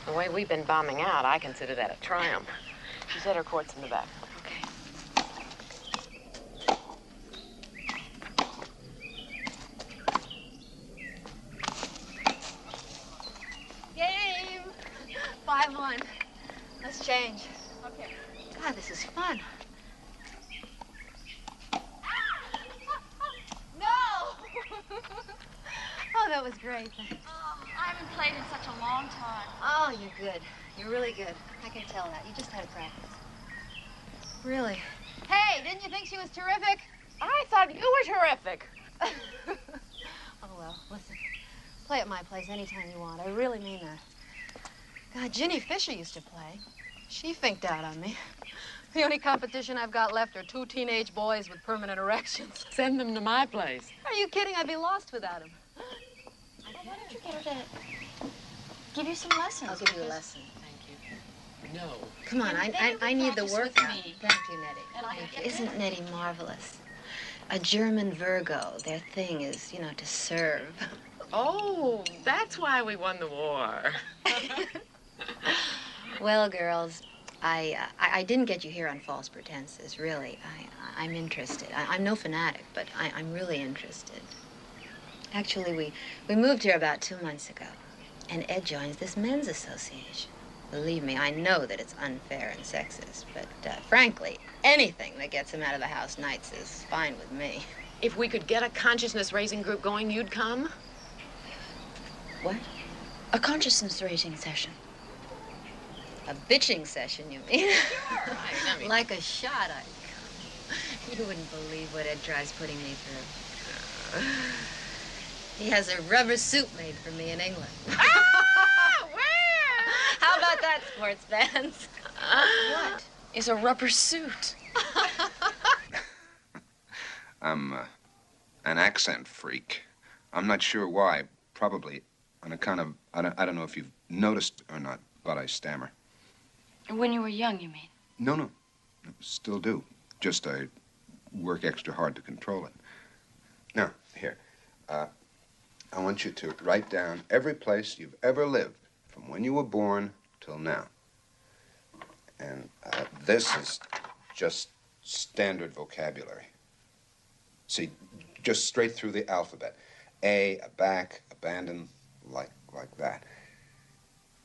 The way we've been bombing out, I consider that a triumph. She said her court's in the back. Game! 5-1. Let's change. Okay. God, this is fun. Oh, that was great. I haven't played in such a long time. Oh, you're good. You're really good. I can tell that. You just had to practice. Really? Hey, didn't you think she was terrific? I thought you were terrific. Oh, well, listen. Play at my place anytime you want. I really mean that. God, Ginny Fisher used to play. She finked out on me. The only competition I've got left are 2 teenage boys with permanent erections. Send them to my place. Are you kidding? I'd be lost without them. Why don't you get her to give you some lessons? I'll give you a lesson. Thank you. No. Come on, I need the workout. Thank you, Nettie. Thank you. Isn't Nettie marvelous? A German Virgo. Their thing is, you know, to serve. Oh, that's why we won the war. Well, girls, I didn't get you here on false pretenses, really. I'm interested. I'm no fanatic, but I'm really interested. Actually, we moved here about 2 months ago, and Ed joins this men's association. Believe me, I know that it's unfair and sexist, but frankly, anything that gets him out of the house nights is fine with me. If we could get a consciousness-raising group going, you'd come? What? A consciousness-raising session. A bitching session, you mean? Sure. I mean... Like a shot, You wouldn't believe what Ed tries putting me through. He has a rubber suit made for me in England. Ah! Where? How about that, sports fans? What is a rubber suit? I'm an accent freak. I'm not sure why. Probably on account of, I don't know if you've noticed or not, but I stammer. When you were young, you mean? No. Still do. Just I work extra hard to control it. Now, here. I want you to write down every place you've ever lived, from when you were born till now. And this is just standard vocabulary. See, just straight through the alphabet. A back, abandon, like that.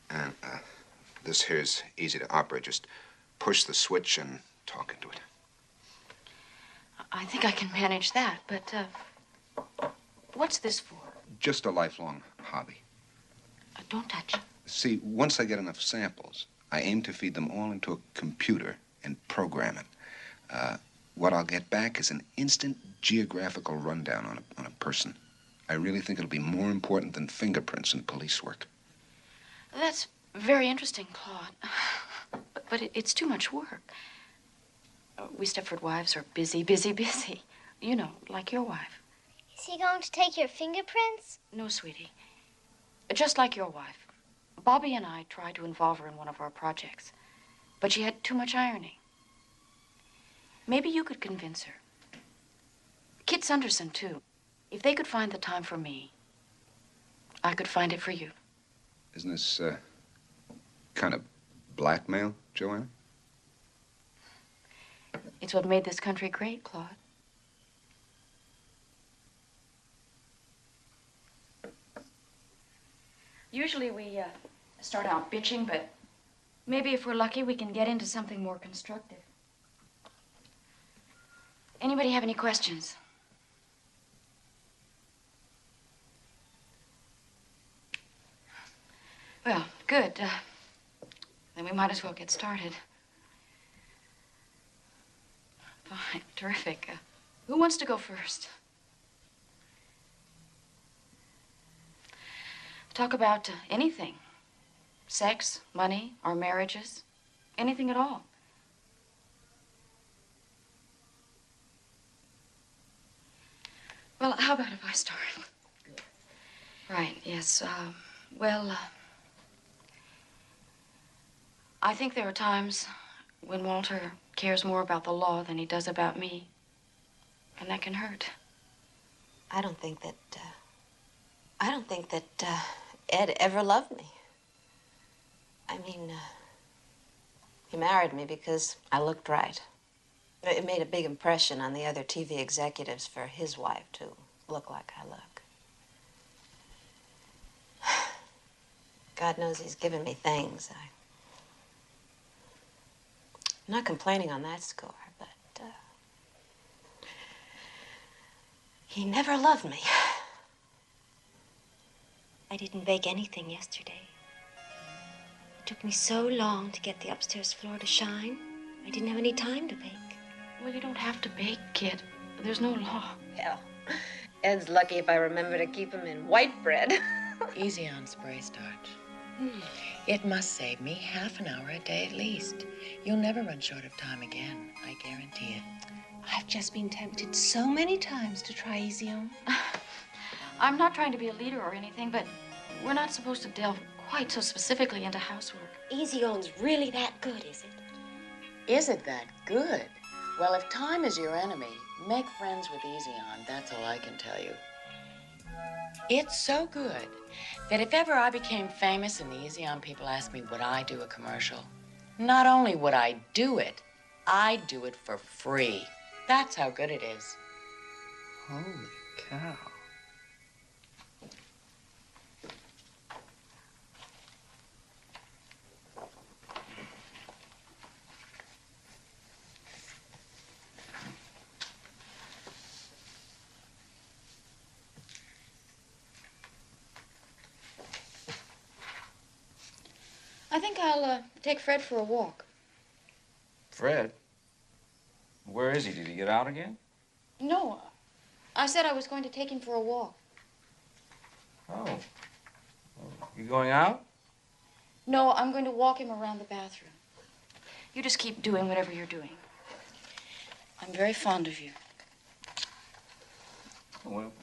And this here's easy to operate. Just push the switch and talk into it. I think I can manage that, but what's this for? Just a lifelong hobby. Don't touch. See, once I get enough samples, I aim to feed them all into a computer and program it. What I'll get back is an instant geographical rundown on a person. I really think it'll be more important than fingerprints in police work. That's very interesting, Claude. But it's too much work. We Stepford Wives are busy. You know, like your wife. Is he going to take your fingerprints? No, sweetie. Just like your wife. Bobby and I tried to involve her in one of our projects, but she had too much ironing. Maybe you could convince her. Kit Sunderson, too. If they could find the time for me, I could find it for you. Isn't this kind of blackmail, Joanna? It's what made this country great, Claude. Usually we start out bitching, but maybe if we're lucky, we can get into something more constructive. Anybody have any questions? Well, good. Then we might as well get started. Fine, terrific. Who wants to go first? Talk about anything. Sex, money, our marriages, anything at all. Well, how about if I start? Right, yes. I think there are times when Walter cares more about the law than he does about me. And that can hurt. I don't think that Ed ever loved me. I mean, he married me because I looked right. It made a big impression on the other TV executives for his wife to look like I look. God knows he's given me things. I'm not complaining on that score, but he never loved me. I didn't bake anything yesterday. It took me so long to get the upstairs floor to shine. I didn't have any time to bake. Well, you don't have to bake, kid. There's no law. Hell, Ed's lucky if I remember to keep him in white bread. Easy on spray starch. It must save me half an hour a day at least. You'll never run short of time again, I guarantee it. I've just been tempted so many times to try Easy On. I'm not trying to be a leader or anything, but we're not supposed to delve quite so specifically into housework. Easy On's really that good, is it? Is it that good? Well, if time is your enemy, make friends with Easy On. That's all I can tell you. It's so good that if ever I became famous and the Easy On people asked me would I do a commercial, not only would I do it, I'd do it for free. That's how good it is. Holy cow. I think I'll take Fred for a walk. Fred? Where is he? Did he get out again? No, I said I was going to take him for a walk. Oh. You going out? No, I'm going to walk him around the bathroom. You just keep doing whatever you're doing. I'm very fond of you. Well,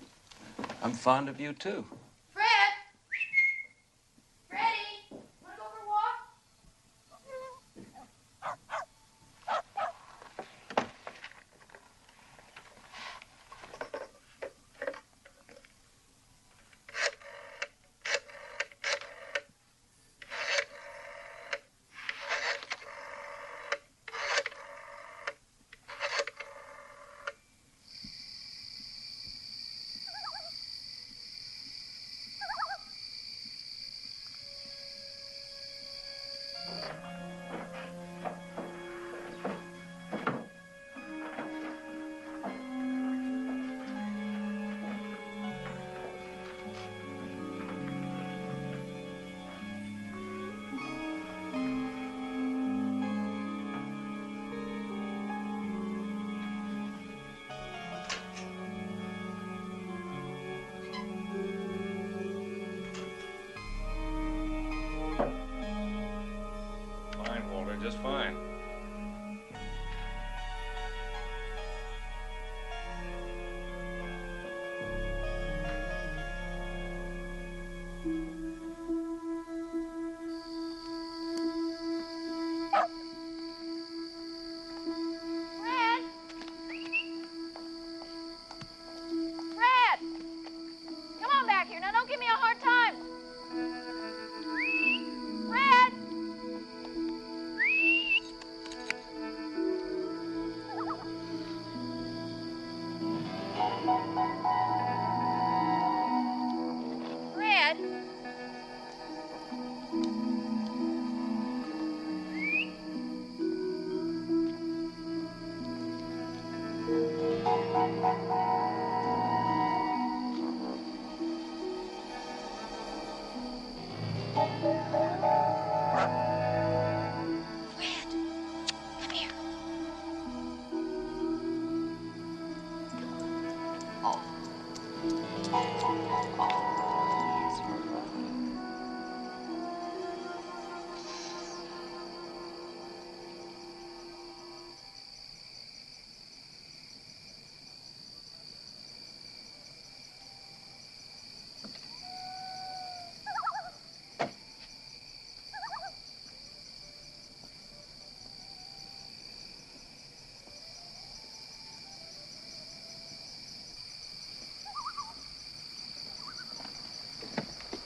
I'm fond of you, too. Fred! Freddie! Want to go for a walk? Fine, Walter, just fine. Fred! Fred! Come on back here. Now, don't give me a hard time. Fred! Fred! Come here.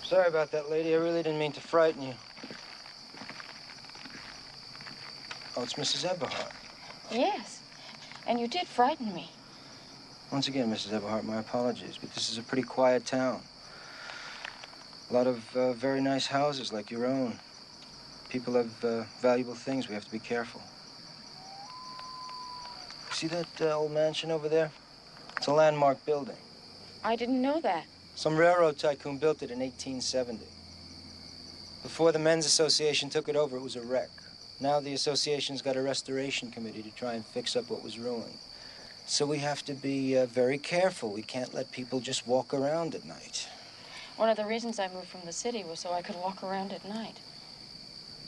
Sorry about that, lady. I really didn't mean to frighten you. Oh, it's Mrs. Eberhardt. Yes, and you did frighten me. Once again, Mrs. Eberhardt, my apologies, but this is a pretty quiet town. A lot of very nice houses like your own. People have valuable things. We have to be careful. See that old mansion over there? It's a landmark building. I didn't know that. Some railroad tycoon built it in 1870. Before the Men's Association took it over, it was a wreck. Now the association's got a restoration committee to try and fix up what was ruined. So we have to be very careful. We can't let people just walk around at night. One of the reasons I moved from the city was so I could walk around at night.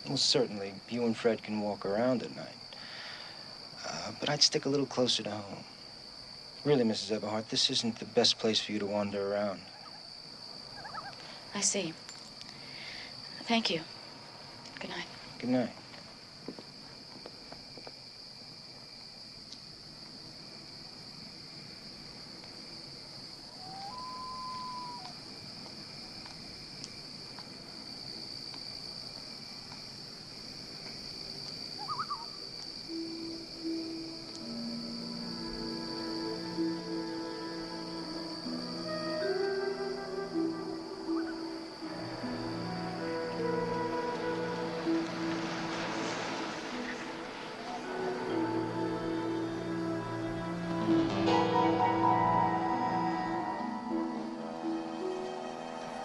Well, certainly, you and Fred can walk around at night. But I'd stick a little closer to home. Really, Mrs. Eberhardt, this isn't the best place for you to wander around. I see. Thank you. Good night. Good night.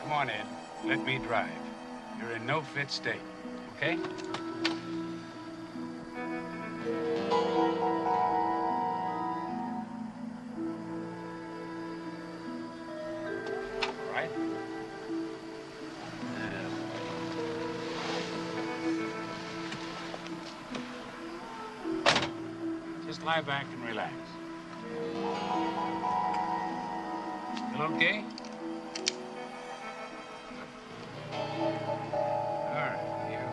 Come on, Ed. Let me drive. You're in no fit state, okay? Right? Just lie back and relax. Feel okay? All right, here we go.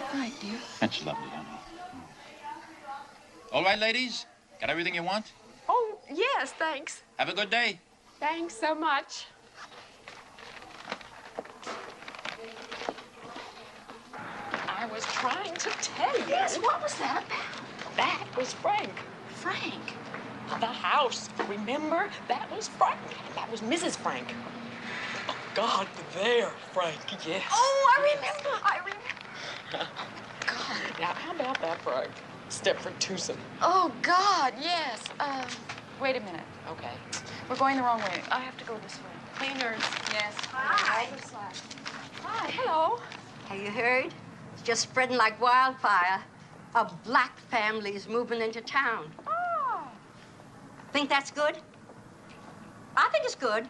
Hi, dear. That's lovely, honey. All right, ladies? Got everything you want? Oh, yes, thanks. Have a good day. Thanks so much. I was trying to tell you. Yes, what was that about? That was Frank. Frank? The house. Remember? That was Frank. That was Mrs. Frank. Oh, God, there, Frank, yes. Oh, I remember. God. Now, how about that, Frank? Stepford Twosome. Oh, God, yes. Wait a minute. Okay. We're going the wrong way. I have to go this way. Cleaners. Yes. Hi. Hi, hello. Have you heard? It's just spreading like wildfire. A black family's moving into town. Oh. Think that's good? I think it's good.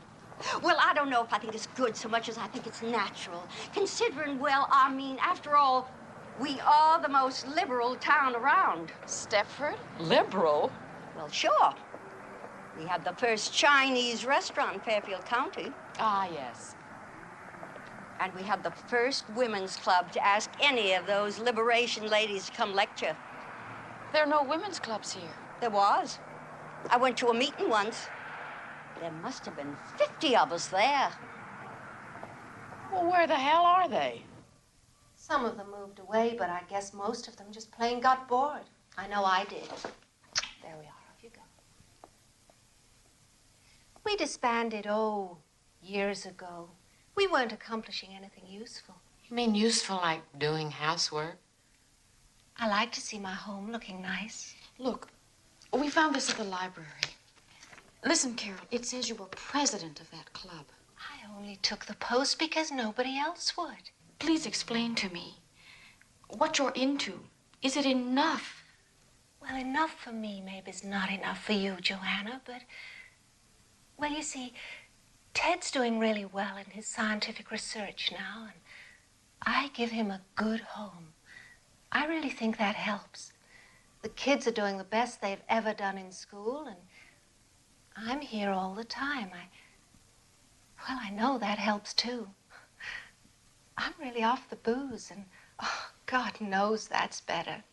Well, I don't know if I think it's good so much as I think it's natural. Considering, well, I mean, after all, we are the most liberal town around. Stepford? Liberal? Well, sure. We have the first Chinese restaurant in Fairfield County. Ah, yes. And we have the first women's club to ask any of those liberation ladies to come lecture. There are no women's clubs here. There was. I went to a meeting once. There must have been 50 of us there. Well, where the hell are they? Some of them moved away, but I guess most of them just plain got bored. I know I did. There we are. Off you go. We disbanded, years ago. We weren't accomplishing anything useful. You mean useful like doing housework? I like to see my home looking nice. Look, we found this at the library. Listen, Carol, it says you were president of that club. I only took the post because nobody else would. Please explain to me what you're into. Is it enough? Well, enough for me maybe is not enough for you, Joanna, but... Well, you see, Ted's doing really well in his scientific research now, and I give him a good home. I really think that helps. The kids are doing the best they've ever done in school, and I'm here all the time. Well, I know that helps, too. I'm really off the booze, and God knows that's better.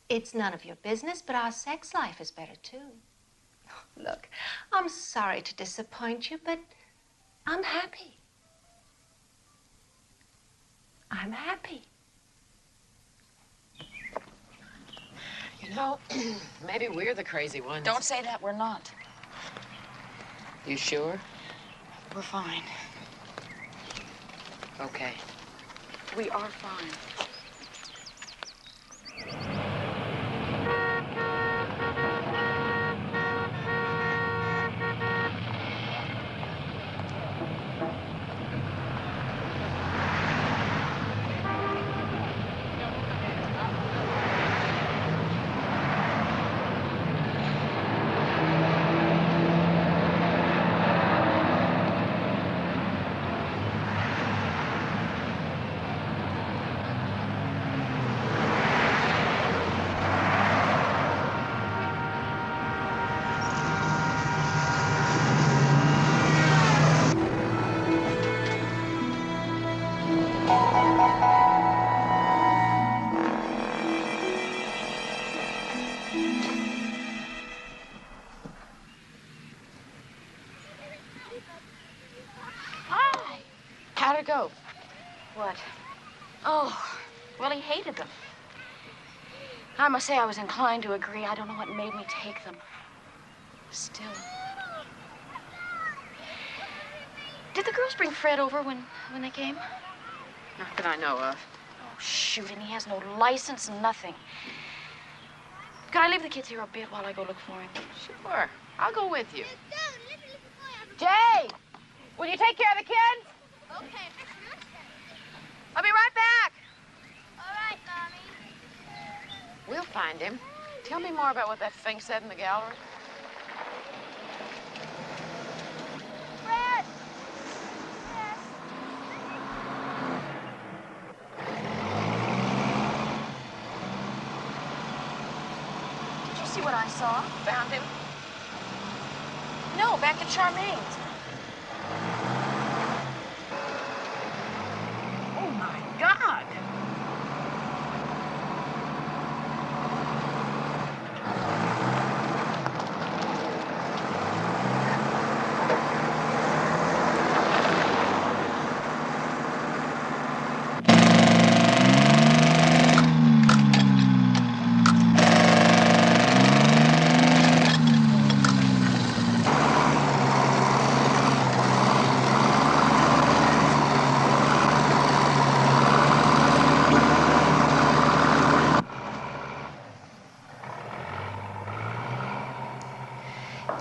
It's none of your business, but our sex life is better, too. Look, I'm sorry to disappoint you, but I'm happy. I'm happy. You know, maybe we're the crazy ones. Don't say that. We're not. You sure? We're fine. Okay. We are fine. Hi. How'd it go? What? Oh, well, he hated them. I must say I was inclined to agree. I don't know what made me take them. Still. Did the girls bring Fred over when they came? Not that I know of. Oh, shoot, and he has no license, nothing. Could I leave the kids here a bit while I go look for him? Sure. I'll go with you. Jay! Will you take care of the kids? Okay. I'll be right back. All right, Mommy. We'll find him. Tell me more about what that thing said in the gallery. Fred! Did you see what I saw? Found him? No, back at Charmaine's. Oh, my God.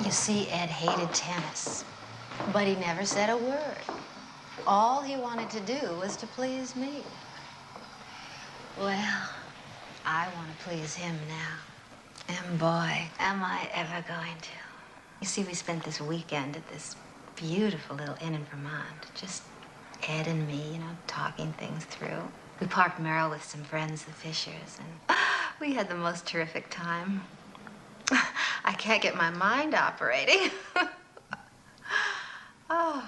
You see, Ed hated tennis, but he never said a word. All he wanted to do was to please me. Well, I want to please him now. And boy, am I ever going to. You see, we spent this weekend at this beautiful little inn in Vermont. Just Ed and me, you know, talking things through. We parked Merrill with some friends, the Fishers, and we had the most terrific time. I can't get my mind operating. Oh,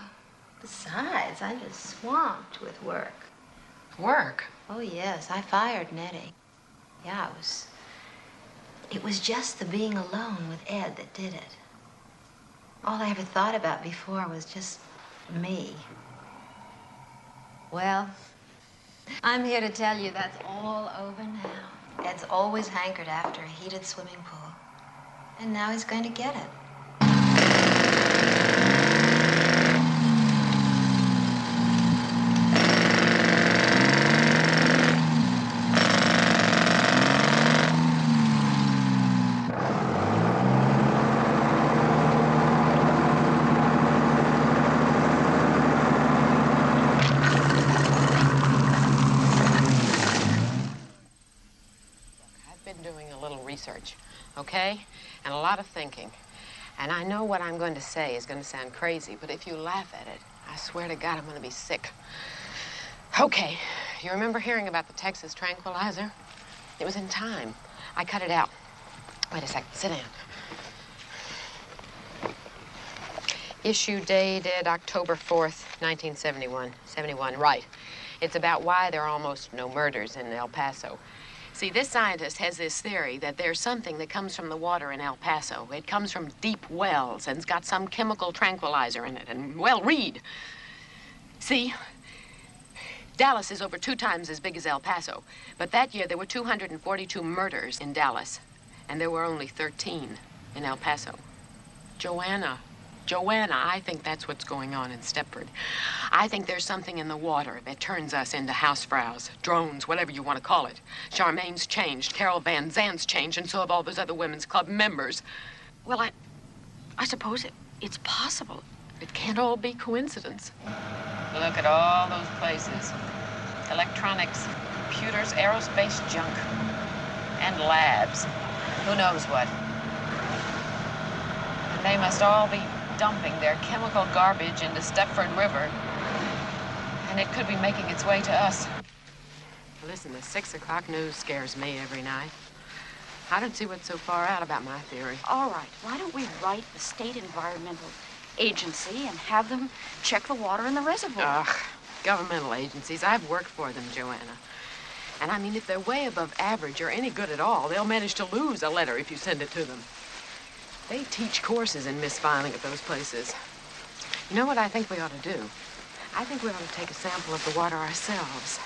besides, I'm just swamped with work. Work? Oh, yes, I fired Nettie. Yeah, it was just the being alone with Ed that did it. All I ever thought about before was just me. Well, I'm here to tell you that's all over now. Ed's always hankered after a heated swimming pool. And now he's going to get it. I've been doing a little research, okay? And a lot of thinking. And I know what I'm going to say is going to sound crazy, but if you laugh at it, I swear to God I'm going to be sick. Okay, you remember hearing about the Texas tranquilizer? It was in Time. I cut it out. Wait a second, sit down. Issue dated October 4th, 1971. 71, right. It's about why there are almost no murders in El Paso. See, this scientist has this theory that there's something that comes from the water in El Paso. It comes from deep wells, and it's got some chemical tranquilizer in it. And, well, read. See, Dallas is over 2 times as big as El Paso. But that year, there were 242 murders in Dallas, and there were only 13 in El Paso. Joanna, I think that's what's going on in Stepford. I think there's something in the water that turns us into housefrows, drones, whatever you want to call it. Charmaine's changed, Carol Van Zant's changed, and so have all those other women's club members. Well, I suppose it's possible. It can't all be coincidence. Look at all those places. Electronics, computers, aerospace junk, and labs. Who knows what? And they must all be dumping their chemical garbage into Stepford River. And it could be making its way to us. Listen, the 6 o'clock news scares me every night. I don't see what's so far out about my theory. All right, why don't we write the State Environmental Agency and have them check the water in the reservoir? Ugh, governmental agencies. I've worked for them, Joanna. And I mean, if they're way above average or any good at all, they'll manage to lose a letter if you send it to them. They teach courses in misfiling at those places. You know what I think we ought to do? I think we ought to take a sample of the water ourselves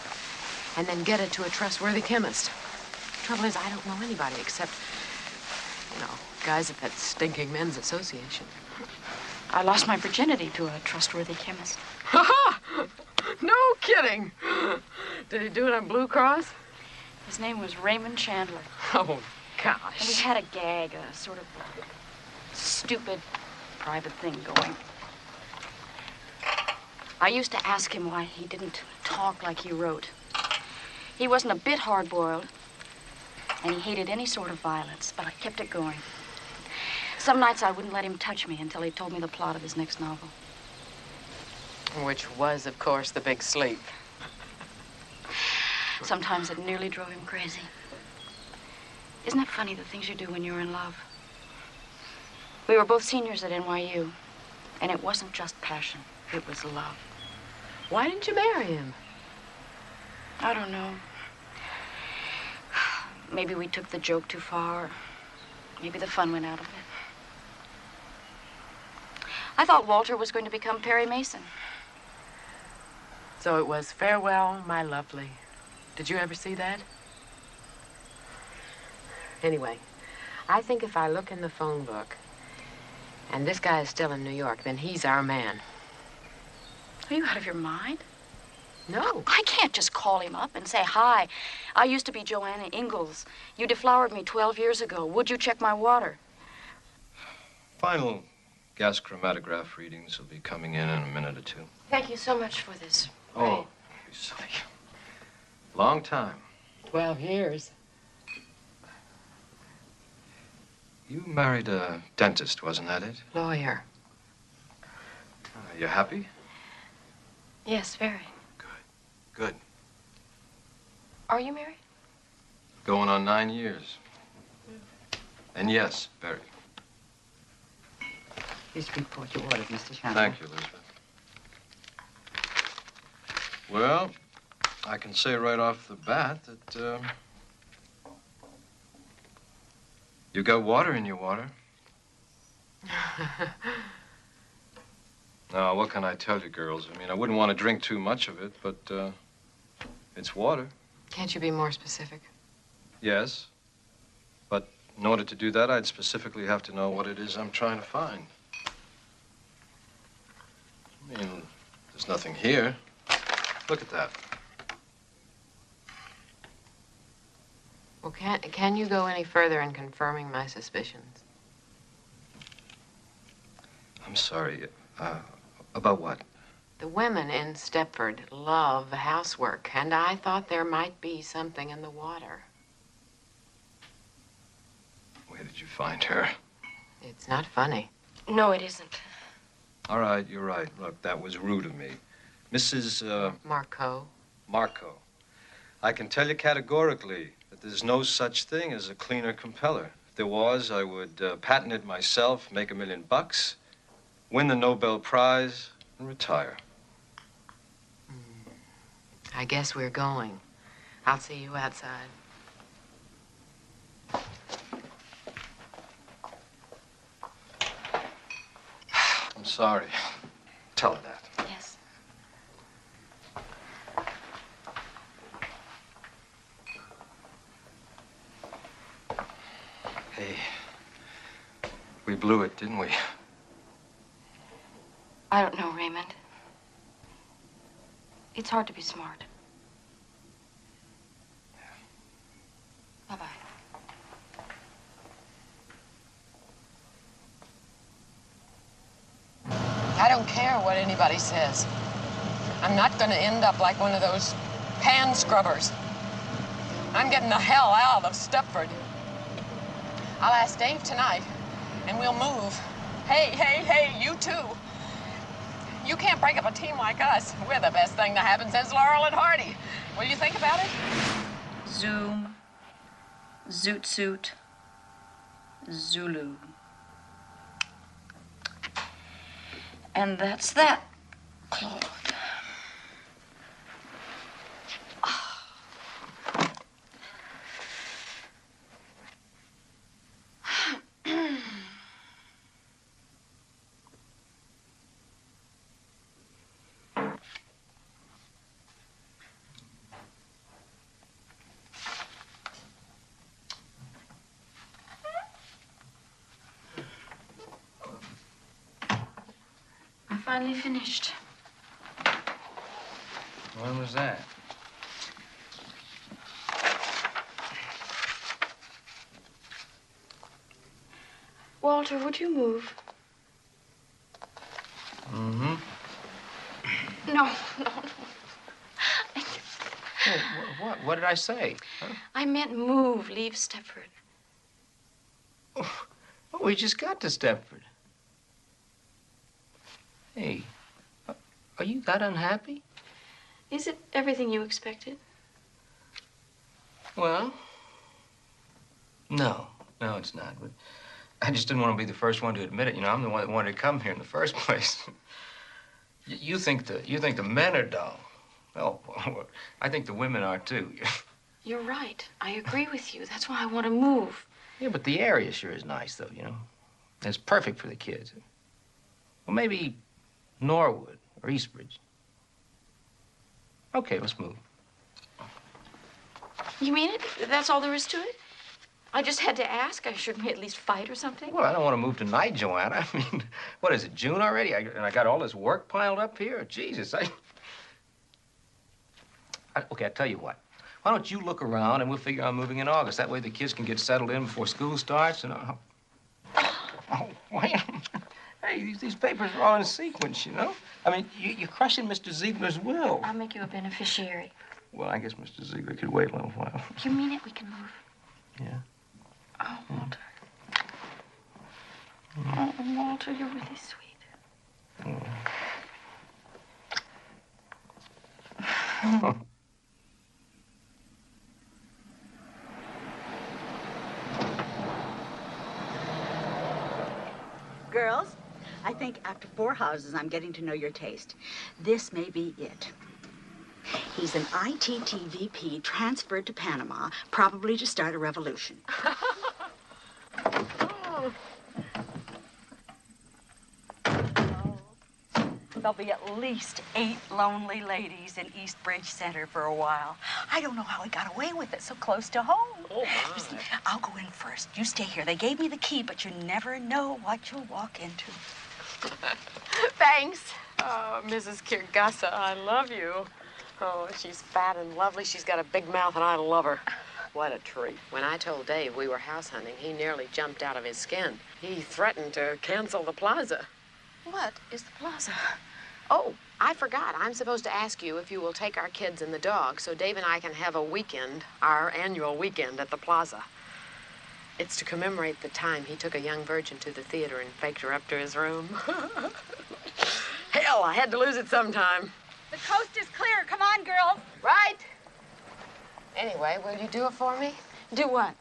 and then get it to a trustworthy chemist. The trouble is, I don't know anybody except, you know, guys at that stinking men's association. I lost my virginity to a trustworthy chemist. Ha-ha! No kidding. Did he do it on Blue Cross? His name was Raymond Chandler. Oh, gosh. And we had a gag, a sort of stupid private thing going. I used to ask him why he didn't talk like he wrote. He wasn't a bit hard-boiled, and he hated any sort of violence, but I kept it going. Some nights I wouldn't let him touch me until he told me the plot of his next novel. Which was, of course, The Big Sleep. Sometimes it nearly drove him crazy. Isn't it funny, the things you do when you're in love? We were both seniors at NYU, and it wasn't just passion, it was love. Why didn't you marry him? I don't know. Maybe we took the joke too far. Maybe the fun went out of it. I thought Walter was going to become Perry Mason. So it was Farewell, My Lovely. Did you ever see that? Anyway, I think if I look in the phone book and this guy is still in New York, then he's our man. Are you out of your mind? No. I can't just call him up and say, hi, I used to be Joanna Ingalls. You deflowered me 12 years ago. Would you check my water? Final gas chromatograph readings will be coming in a minute or two. Thank you so much for this. Oh, don't be silly. Long time. 12 years. You married a dentist, wasn't that it? Lawyer. You happy? Yes, very. Good. Are you married? Going on 9 years. And yes, very. Please report your orders, Mr. Chandler. Thank you, Elizabeth. Well, I can say right off the bat that, you got water in your water. Now, what can I tell you, girls? I mean, I wouldn't want to drink too much of it, but, it's water. Can't you be more specific? Yes. But in order to do that, I'd specifically have to know what it is I'm trying to find. I mean, there's nothing here. Look at that. Well, can you go any further in confirming my suspicions? I'm sorry. About what? The women in Stepford love housework, and I thought there might be something in the water. Where did you find her? It's not funny. No, it isn't. All right, you're right. Look, that was rude of me. Mrs. Marco. Marco. I can tell you categorically that there's no such thing as a cleaner compeller. If there was, I would patent it myself, make $1 million, win the Nobel Prize, and retire. I guess we're going. I'll see you outside. sorry. Tell her that. Yes. Hey, we blew it, didn't we? I don't know, Raymond. It's hard to be smart. Bye-bye. I don't care what anybody says. I'm not going to end up like one of those pan scrubbers. I'm getting the hell out of Stepford. I'll ask Dave tonight, and we'll move. Hey, you too. You can't break up a team like us. We're the best thing to happen since Laurel and Hardy. Will you think about it? Zoom, Zoot Suit, Zulu. And that's that, Claude. I finally finished. When was that? Walter, would you move? Mm-hmm. No. What did I say? Huh? I meant move, leave Stepford. Oh, we just got to Stepford. Hey, are you that unhappy? Is it everything you expected? Well, no, it's not. But I just didn't want to be the first one to admit it. You know, I'm the one that wanted to come here in the first place. You think the men are dull. Oh, well, I think the women are too. You're right. I agree with you. That's why I want to move. Yeah, but the area sure is nice, though. You know, it's perfect for the kids. Well, maybe Norwood or Eastbridge. Okay, let's move. You mean it? That's all there is to it? I just had to ask. Shouldn't we at least fight or something? Well, I don't want to move tonight, Joanna. I mean, what is it, June already? And I got all this work piled up here? Jesus, okay, I'll tell you what. Why don't you look around and we'll figure out moving in August. That way the kids can get settled in before school starts and... Oh, wait. Hey, these papers are all in sequence, you know? I mean, you're crushing Mr. Ziegler's will. I'll make you a beneficiary. Well, I guess Mr. Ziegler could wait a little while. You mean it? We can move. Yeah. Oh, Walter. Oh, Walter, you're really sweet. Oh. Girls, I think after 4 houses, I'm getting to know your taste. This may be it. He's an ITTVP transferred to Panama, probably to start a revolution. There'll be at least 8 lonely ladies in East Bridge Center for a while. I don't know how he got away with it so close to home. Oh, my. Listen, I'll go in first. You stay here. They gave me the key, but you never know what you'll walk into. Thanks. Oh, Mrs. Kirgasa, I love you. Oh, she's fat and lovely. She's got a big mouth, and I love her. What a treat. When I told Dave we were house hunting, he nearly jumped out of his skin. He threatened to cancel the plaza. What is the plaza? Oh, I forgot. I'm supposed to ask you if you will take our kids and the dog so Dave and I can have a weekend, our annual weekend at the plaza. It's to commemorate the time he took a young virgin to the theater and faked her up to his room. Hell, I had to lose it sometime. The coast is clear. Come on, girls. Right. Anyway, will you do it for me? Do what?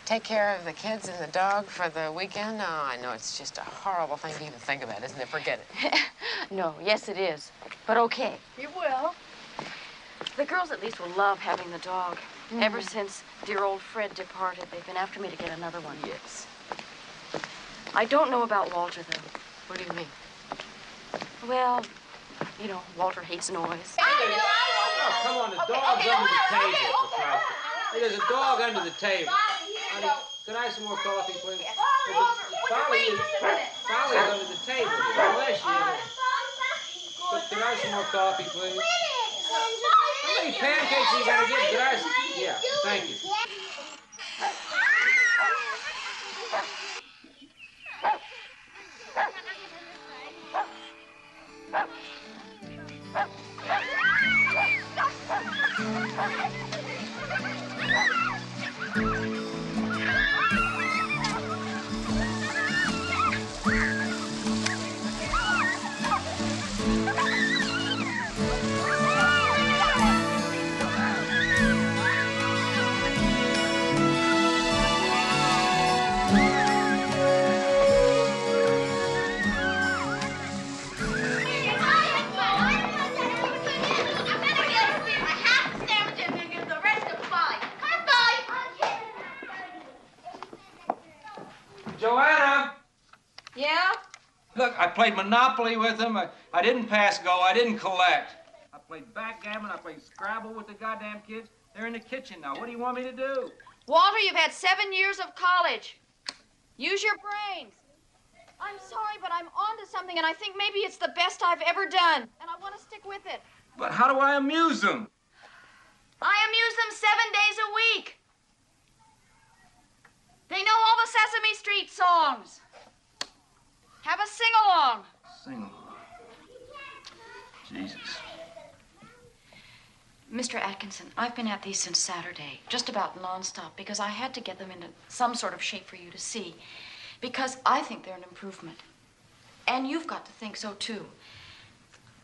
Take care of the kids and the dog for the weekend? Oh, I know it's just a horrible thing to even think about, isn't it? Forget it. No, yes it is. But okay. You will. The girls at least will love having the dog. Ever since dear old Fred departed, they've been after me to get another one. Yes. I don't know about Walter, though. What do you mean? Well, you know, Walter hates noise. Oh, come on, the dog's under the table. For Christ's sake. Hey, there's a dog under the table. Honey, could I have some more coffee, please? Folly's under the table. Bless you. Could I have some more coffee, please? How many pancakes are you gonna get? Could I? Yeah, thank you. Joanna! Yeah? Look, I played Monopoly with him. I didn't pass go. I didn't collect. I played backgammon. I played Scrabble with the goddamn kids. They're in the kitchen now. What do you want me to do? Walter, you've had 7 years of college. Use your brains. I'm sorry, but I'm on to something, and I think maybe it's the best I've ever done, and I want to stick with it. But how do I amuse them? I amuse them 7 days a week. They know all the Sesame Street songs. Have a sing-along. Sing. Jesus. Mr. Atkinson, I've been at these since Saturday, just about nonstop, because I had to get them into some sort of shape for you to see, because I think they're an improvement. And you've got to think so, too.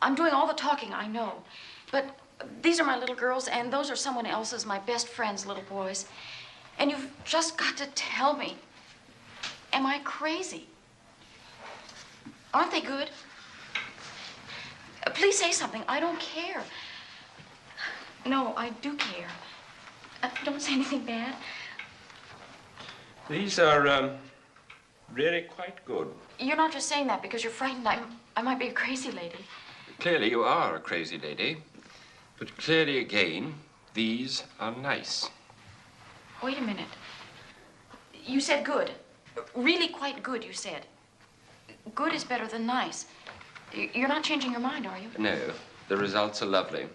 I'm doing all the talking, I know, but these are my little girls, and those are someone else's, my best friend's little boys. And you've just got to tell me, am I crazy? Aren't they good? Please say something. I don't care. No, I do care. Don't say anything bad. These are really quite good. You're not just saying that because you're frightened I might be a crazy lady. Clearly you are a crazy lady, but clearly again, these are nice. Wait a minute. You said good. Really quite good, you said. Good is better than nice. You're not changing your mind, are you? No, the results are lovely.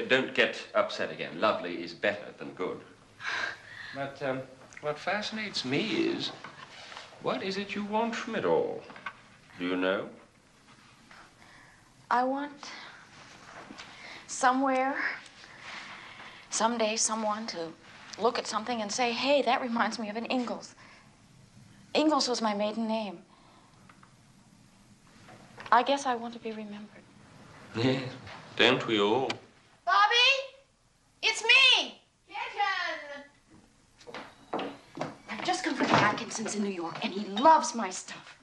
Don't get upset again. Lovely is better than good. But what fascinates me is, what is it you want from it all? Do you know? I want somewhere, someday, someone to look at something and say, hey, that reminds me of an Ingalls. Ingalls was my maiden name. I guess I want to be remembered. Yes, don't we all? Bobby, it's me. I've just come from the Atkinsons in New York, and he loves my stuff.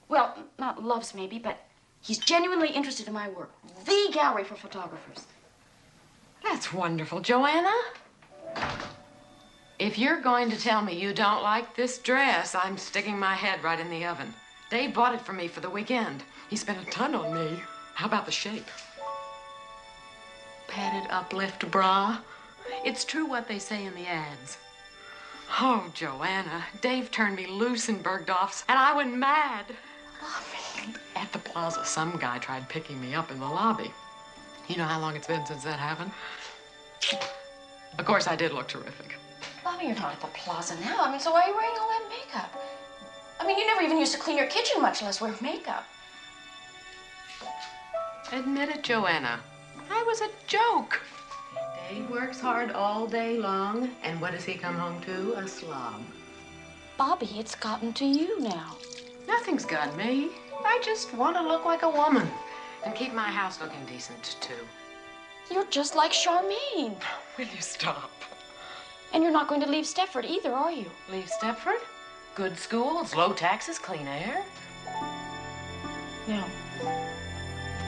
Well, not loves maybe, but he's genuinely interested in my work. The gallery for photographers. That's wonderful, Joanna. If you're going to tell me you don't like this dress, I'm sticking my head right in the oven. Dave bought it for me for the weekend. He spent a ton on me. How about the shape? Padded uplift bra. It's true what they say in the ads. Oh, Joanna, Dave turned me loose in Bergdorf's, and I went mad. At the plaza, some guy tried picking me up in the lobby. You know how long it's been since that happened? Of course, I did look terrific. Bobby, you're not at the plaza now. I mean, so why are you wearing all that makeup? I mean, you never even used to clean your kitchen, much less wear makeup. Admit it, Joanna. I was a joke. Dave works hard all day long, and what does he come home to? A slob. Bobby, it's gotten to you now. Nothing's got me. I just want to look like a woman and keep my house looking decent, too. You're just like Charmaine. Will you stop? And you're not going to leave Stepford either, are you? Leave Stepford? Good schools, low taxes, clean air. No.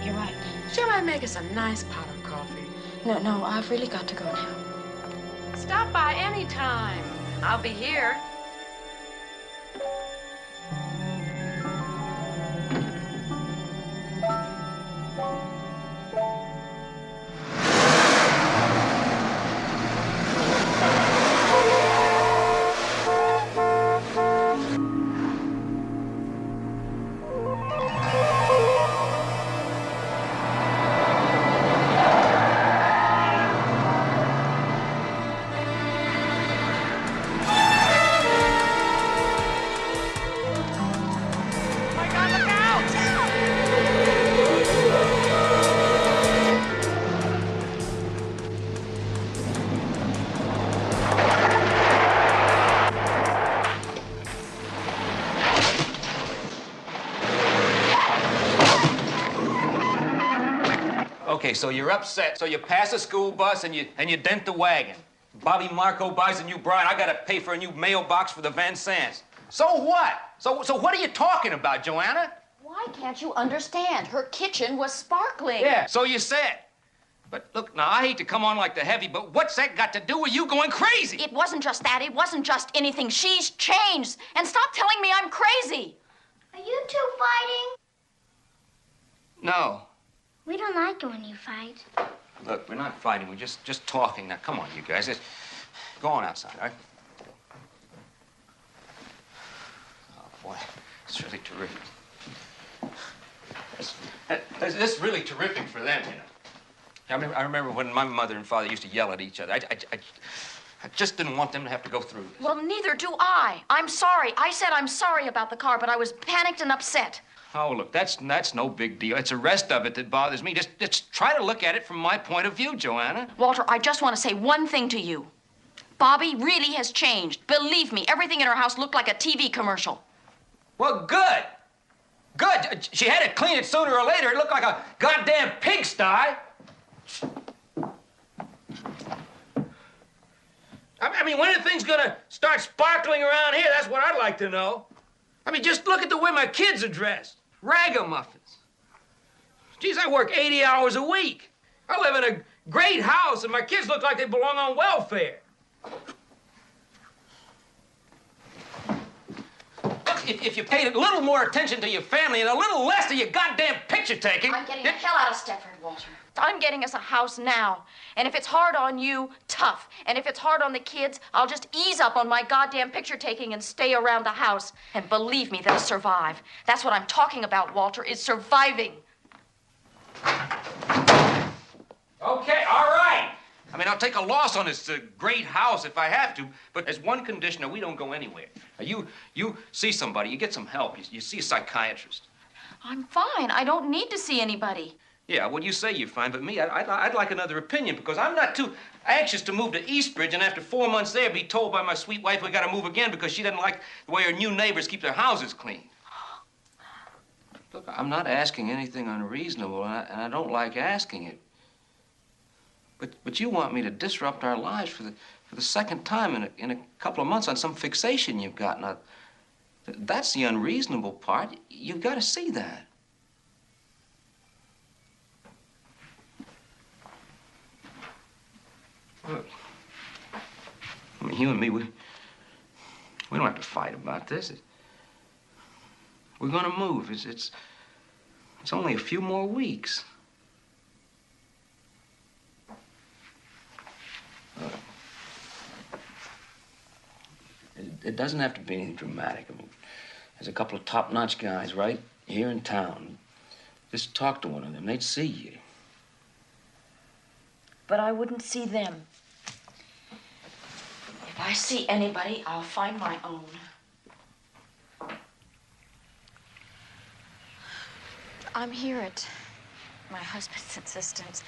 You're right. Shall I make us a nice pot of coffee? No, I've really got to go now. Stop by any time. I'll be here. Okay, so you're upset. So you pass a school bus and you dent the wagon. Bobby Marco buys a new bride. I gotta pay for a new mailbox for the Van Sands. So what? So what are you talking about, Joanna? Why can't you understand? Her kitchen was sparkling. Yeah, so you said. But look, now, I hate to come on like the heavy, but what's that got to do with you going crazy? It wasn't just that. It wasn't just anything. She's changed. And stop telling me I'm crazy. Are you two fighting? No. We don't like it when you fight. Look, we're not fighting. We're just talking. Now, come on, you guys. Just go on outside, all right? Oh, boy. It's really terrific. It's really terrific for them, you know. I remember when my mother and father used to yell at each other. I just didn't want them to have to go through this. Well, neither do I. I'm sorry. I said I'm sorry about the car, but I was panicked and upset. Oh, look, that's no big deal. It's the rest of it that bothers me. Just try to look at it from my point of view, Joanna. Walter, I just want to say one thing to you. Bobby really has changed. Believe me, everything in her house looked like a TV commercial. Well, good. Good. She had to clean it sooner or later. It looked like a goddamn pigsty. I mean, when are things gonna start sparkling around here? That's what I'd like to know. I mean, just look at the way my kids are dressed. Ragamuffins. Geez, I work 80 hours a week. I live in a great house, and my kids look like they belong on welfare. Look, if you paid a little more attention to your family and a little less to your goddamn picture taking... I'm getting the hell out of Stepford, Walter. I'm getting us a house now. And if it's hard on you, tough. And if it's hard on the kids, I'll just ease up on my goddamn picture taking and stay around the house. And believe me, they'll survive. That's what I'm talking about, Walter, is surviving. Okay, all right. I mean, I'll take a loss on this great house if I have to, but there's one condition, that we don't go anywhere. Now, you see somebody, you get some help, you see a psychiatrist. I'm fine. I don't need to see anybody. Yeah, well, you say you're fine, but me, I'd like another opinion, because I'm not too anxious to move to Eastbridge and after 4 months there be told by my sweet wife we gotta move again because she doesn't like the way her new neighbors keep their houses clean. Look, I'm not asking anything unreasonable, and I don't like asking it. But you want me to disrupt our lives for the second time in a couple of months on some fixation you've got. Now, that's the unreasonable part. You've got to see that. Look, I mean, you and me, we don't have to fight about this. We're going to move. It's only a few more weeks. It doesn't have to be anything dramatic. I mean, there's a couple of top-notch guys right here in town. Just talk to one of them. They'd see you. But I wouldn't see them. If I see anybody, I'll find my own. I'm here at my husband's insistence.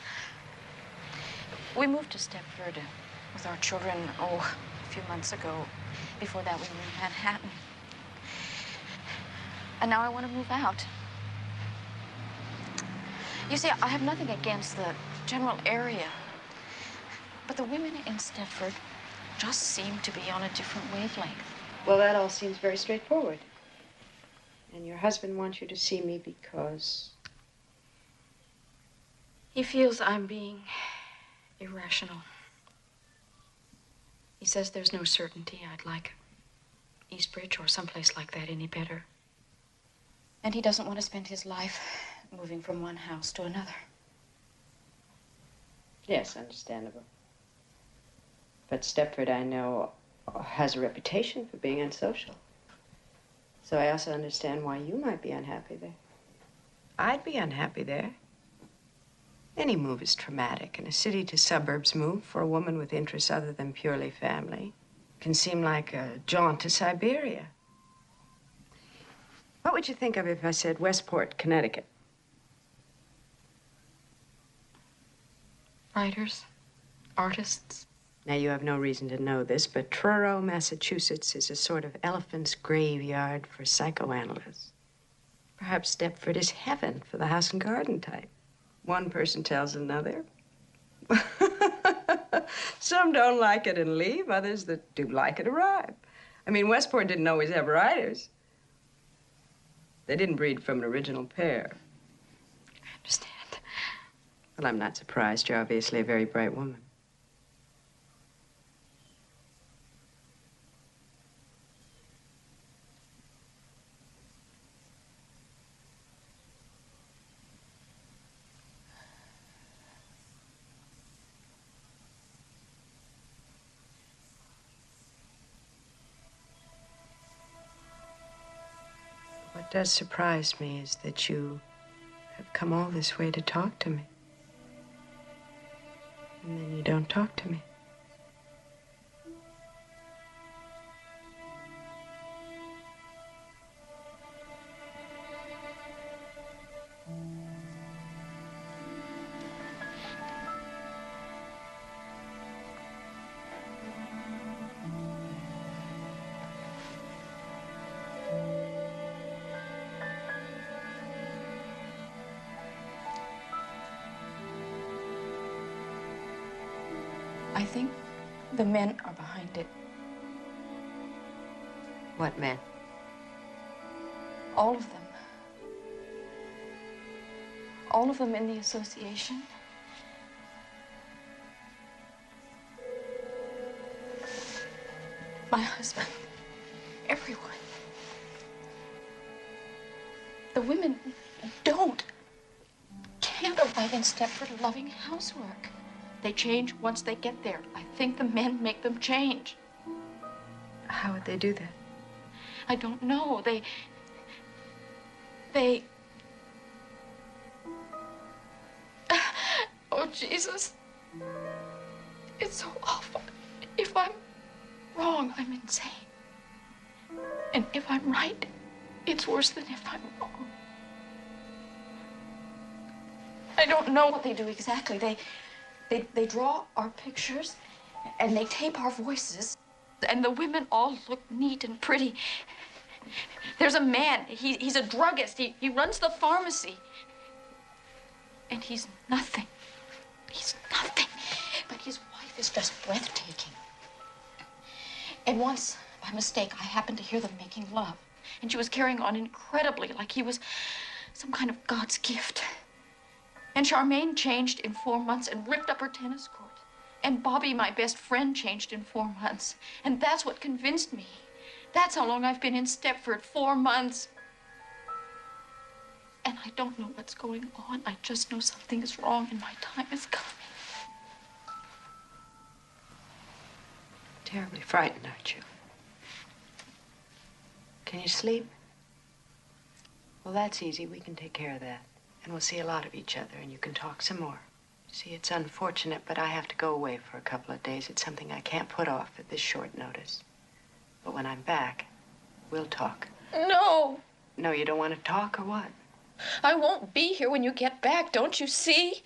We moved to Stepford with our children, a few months ago. Before that, we were in Manhattan. And now I want to move out. You see, I have nothing against the general area. But the women in Stepford just seem to be on a different wavelength. Well, that all seems very straightforward. And your husband wants you to see me because... He feels I'm being irrational. He says there's no certainty I'd like Eastbridge or someplace like that any better. And he doesn't want to spend his life moving from one house to another. Yes, understandable. But Stepford, I know, has a reputation for being unsocial. So I also understand why you might be unhappy there. I'd be unhappy there. Any move is traumatic, and a city to suburbs move for a woman with interests other than purely family can seem like a jaunt to Siberia. What would you think of if I said Westport, Connecticut? Writers, artists. Now, you have no reason to know this, but Truro, Massachusetts is a sort of elephant's graveyard for psychoanalysts. Perhaps Stepford is heaven for the house and garden type. One person tells another. Some don't like it and leave. Others that do like it arrive. I mean, Westport didn't always have writers. They didn't breed from an original pair. I understand. Well, I'm not surprised. You're obviously a very bright woman. What does surprise me is that you have come all this way to talk to me. And then you don't talk to me. I think the men are behind it. What men? All of them. All of them in the association. My husband. Everyone. The women can't arrive in Stepford loving housework. They change once they get there. I think the men make them change. How would they do that? I don't know. They... Oh, Jesus. It's so awful. If I'm wrong, I'm insane. And if I'm right, it's worse than if I'm wrong. I don't know what they do exactly. They draw our pictures, and they tape our voices, and the women all look neat and pretty. There's a man, he's a druggist, he runs the pharmacy. And he's nothing. He's nothing. But his wife is just breathtaking. And once, by mistake, I happened to hear them making love. And she was carrying on incredibly, like he was some kind of God's gift. And Charmaine changed in 4 months and ripped up her tennis court. And Bobby, my best friend, changed in 4 months. And that's what convinced me. That's how long I've been in Stepford, 4 months. And I don't know what's going on. I just know something is wrong and my time is coming. Terribly frightened, aren't you? Can you sleep? Well, that's easy. We can take care of that. And we'll see a lot of each other, and you can talk some more. See, it's unfortunate, but I have to go away for a couple of days. It's something I can't put off at this short notice. But when I'm back, we'll talk. No. No, you don't want to talk, or what? I won't be here when you get back, don't you see?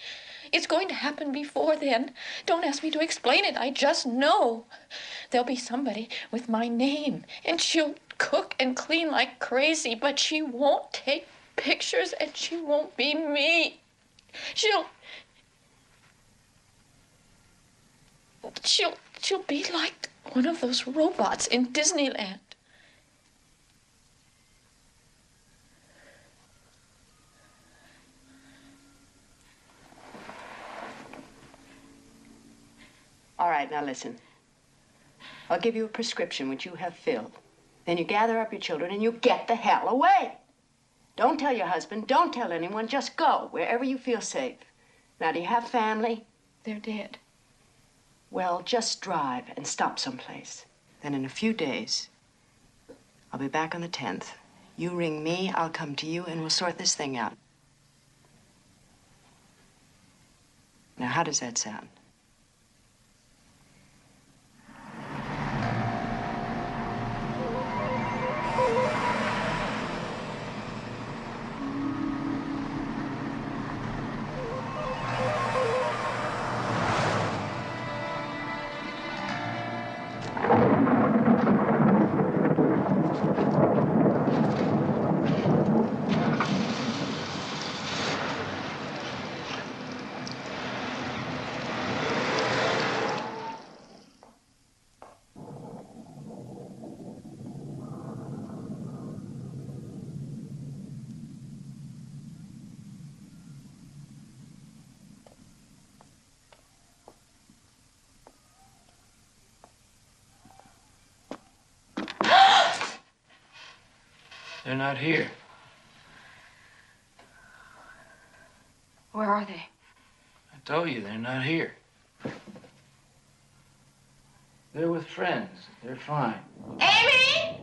It's going to happen before then. Don't ask me to explain it. I just know. There'll be somebody with my name, and she'll cook and clean like crazy, but she won't take pictures, and she won't be me. She'll be like one of those robots in Disneyland. All right, now listen. I'll give you a prescription which you have filled. Then you gather up your children and you get the hell away. Don't tell your husband, don't tell anyone, just go wherever you feel safe. Now, do you have family? They're dead. Well, just drive and stop someplace. Then in a few days, I'll be back on the 10th. You ring me, I'll come to you, and we'll sort this thing out. Now, how does that sound? They're not here. Where are they? I told you, they're not here. They're with friends. They're fine. Amy?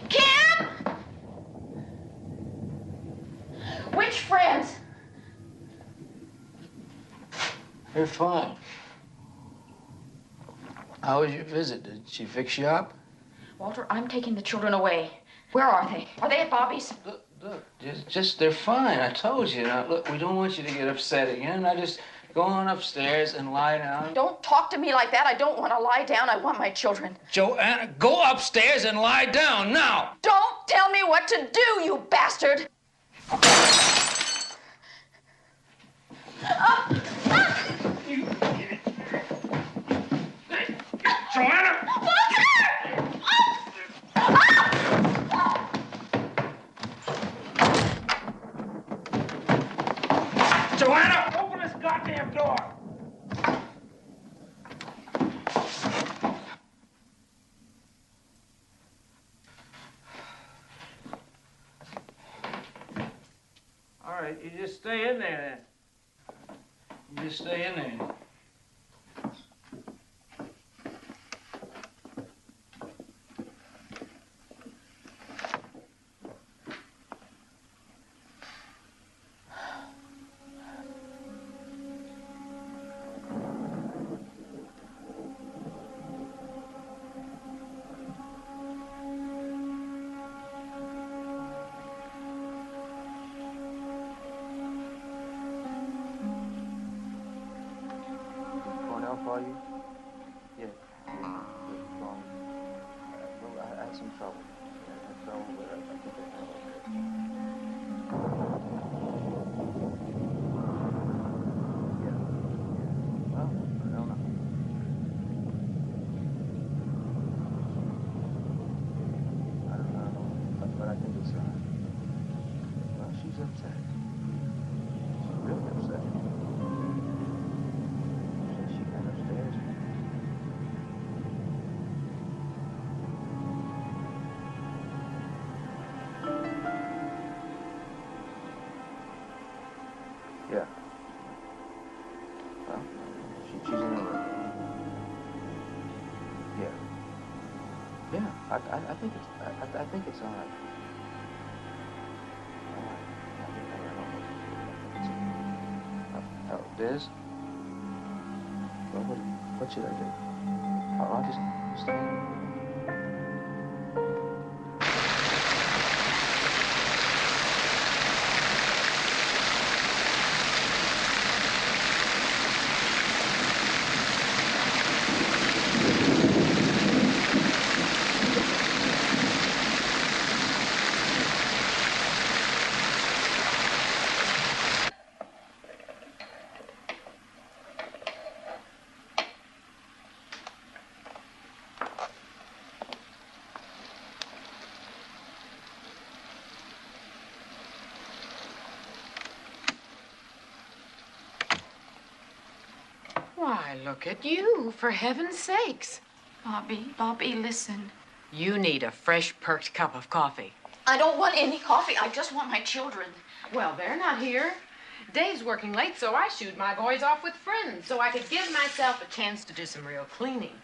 Kim? Which friends? They're fine. How was your visit? Did she fix you up? Walter, I'm taking the children away. Where are they? Are they at Bobby's? Look, just they're fine. I told you. Now, look, we don't want you to get upset again. Now, just go on upstairs and lie down. Don't talk to me like that. I don't want to lie down. I want my children. Joanna, go upstairs and lie down now. Don't tell me what to do, you bastard! Joanna! Joanna! Open this goddamn door! All right, you just stay in there then. You just stay in there. For you? Yeah. Well, I had some trouble. I had trouble, but I think I handled it. Yeah. Well, I don't know. I don't know, but I think it's, well, she's upset. She's really upset. Yeah. Well, she's in her room. Yeah. Yeah. I think it's I think it's all right. All right. I don't know. Liz? Well, what should I do? I'll just stay in the room. Why, look at you, for heaven's sakes. Bobby, listen. You need a fresh, perked cup of coffee. I don't want any coffee. I just want my children. Well, they're not here. Dave's working late, so I shooed my boys off with friends so I could give myself a chance to do some real cleaning.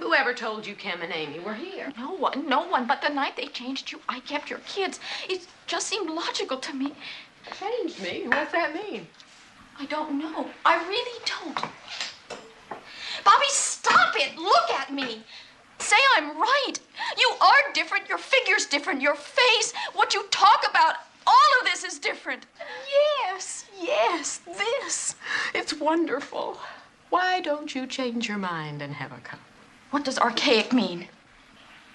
Whoever told you Kim and Amy were here? No one. But the night they changed you, I kept your kids. It just seemed logical to me. Changed me? What's that mean? I don't know. I really don't. Bobby, stop it. Look at me. Say I'm right. You are different. Your figure's different. Your face, what you talk about, all of this is different. Yes, this. It's wonderful. Why don't you change your mind and have a cup? What does archaic mean?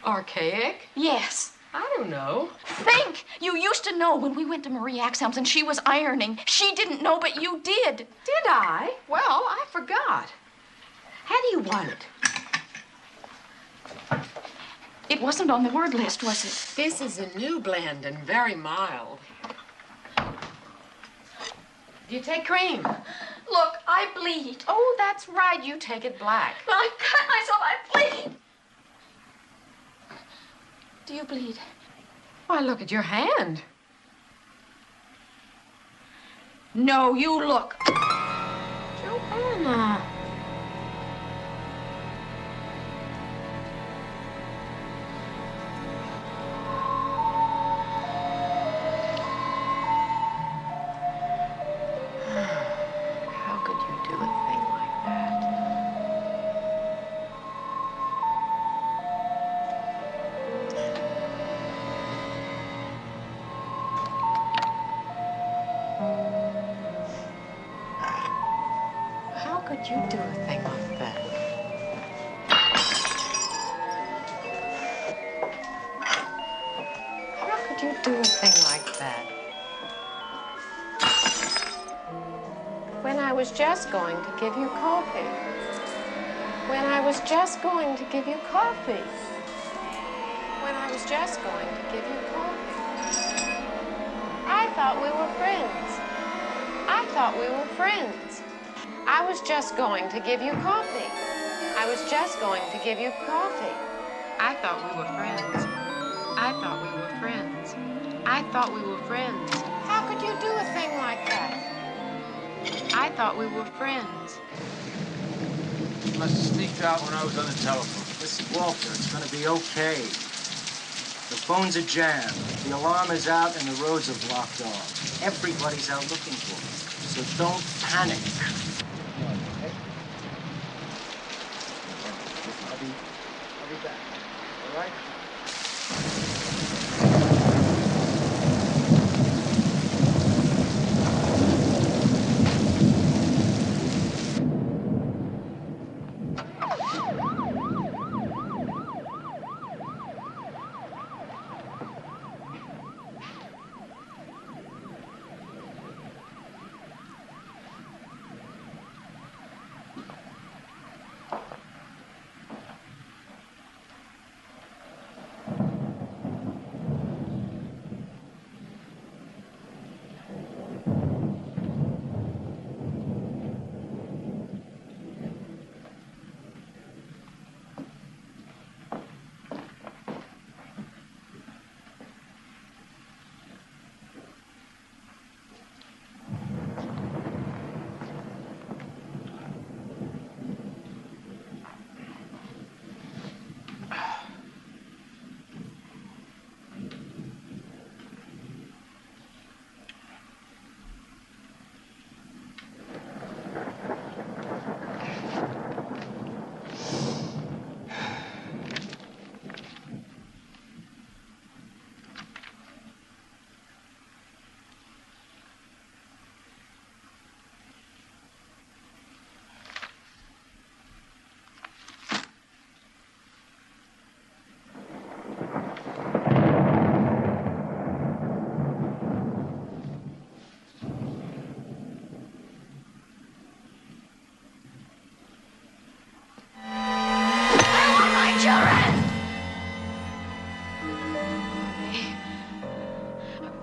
Archaic? Yes. I don't know. Think! You used to know when we went to Marie Axelm's and she was ironing. She didn't know, but you did. Did I? Well, I forgot. How do you want it? It wasn't on the word list, was it? This is a new blend and very mild. Do you take cream? Look, I bleed. Oh, that's right. You take it black. I cut myself. I bleed. Do you bleed? Why, look at your hand. No, you look. Joanna. How could you do a thing like that? How could you do a thing like that? How could you do a thing like that? When I was just going to give you coffee. When I was just going to give you coffee. When I was just going to give you coffee. I thought we were friends. I thought we were friends. I was just going to give you coffee. I was just going to give you coffee. I thought we were friends. I thought we were friends. I thought we were friends. How could you do a thing like that? I thought we were friends. You must have sneaked out when I was on the telephone. Listen, Walter, it's gonna be okay. The phones are jammed, the alarm is out, and the roads are blocked off. Everybody's out looking for me, so don't panic. I'll be back, all right?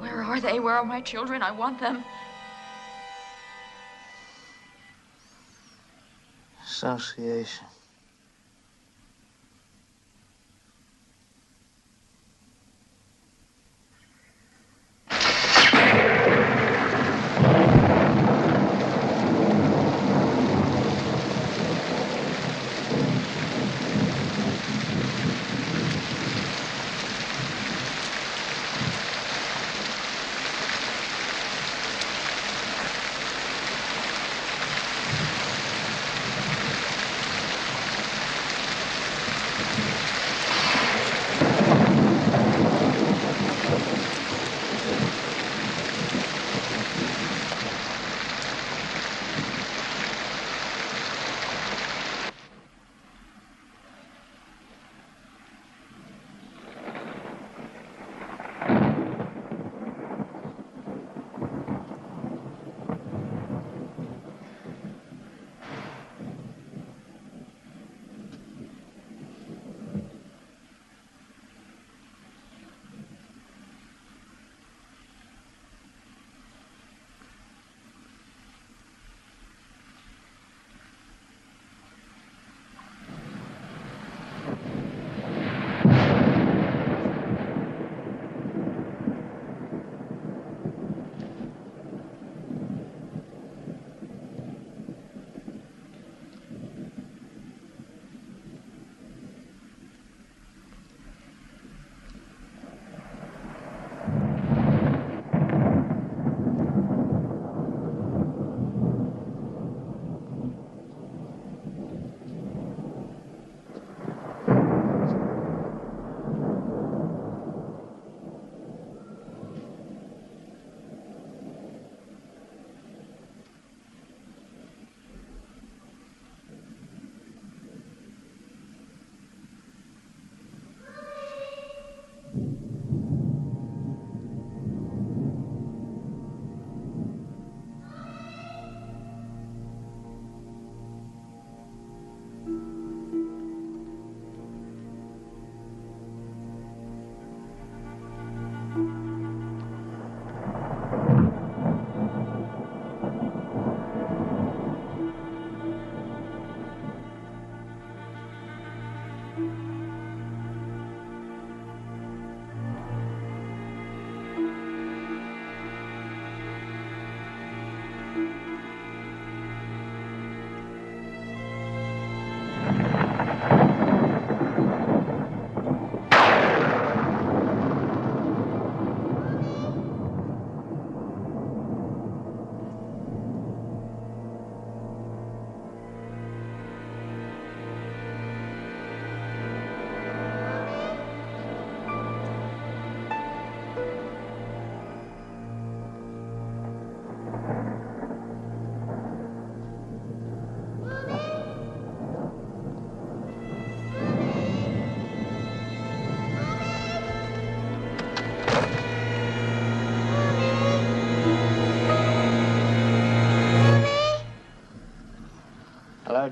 Where are they? Where are my children? I want them. Association.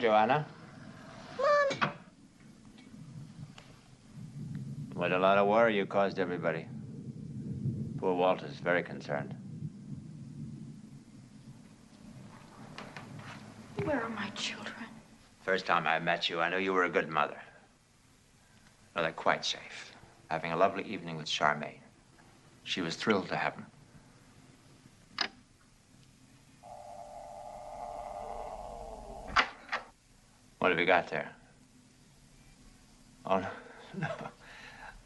Joanna. Mom. What a lot of worry you caused everybody. Poor Walter's very concerned. Where are my children? First time I met you, I knew you were a good mother. No, they're quite safe. Having a lovely evening with Charmaine. She was thrilled to have him. What have you got there? Oh, no.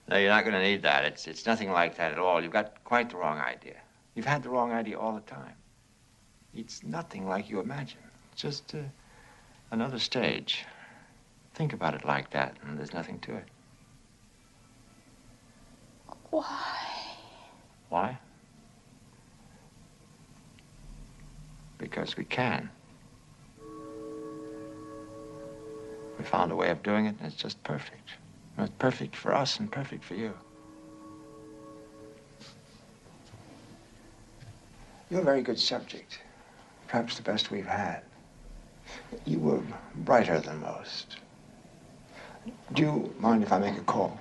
No, you're not going to need that. It's nothing like that at all. You've got quite the wrong idea. You've had the wrong idea all the time. It's nothing like you imagine. It's just another stage. Think about it like that, and there's nothing to it. Why? Why? Because we can. We found a way of doing it, and it's just perfect. It's perfect for us and perfect for you. You're a very good subject. Perhaps the best we've had. You were brighter than most. Do you mind if I make a call?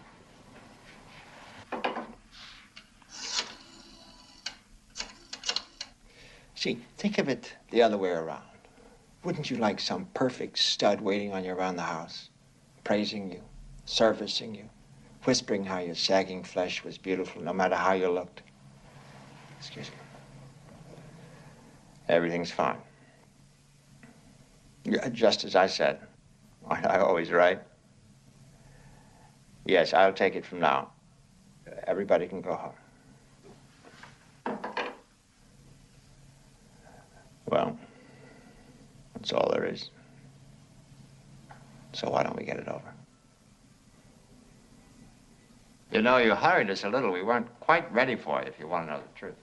See, think of it the other way around. Wouldn't you like some perfect stud waiting on you around the house, praising you, servicing you, whispering how your sagging flesh was beautiful no matter how you looked? Excuse me. Everything's fine. Just as I said. I always right. Yes, I'll take it from now. Everybody can go home. Well, that's all there is. So why don't we get it over? You know, you hurried us a little. We weren't quite ready for it, if you want to know the truth.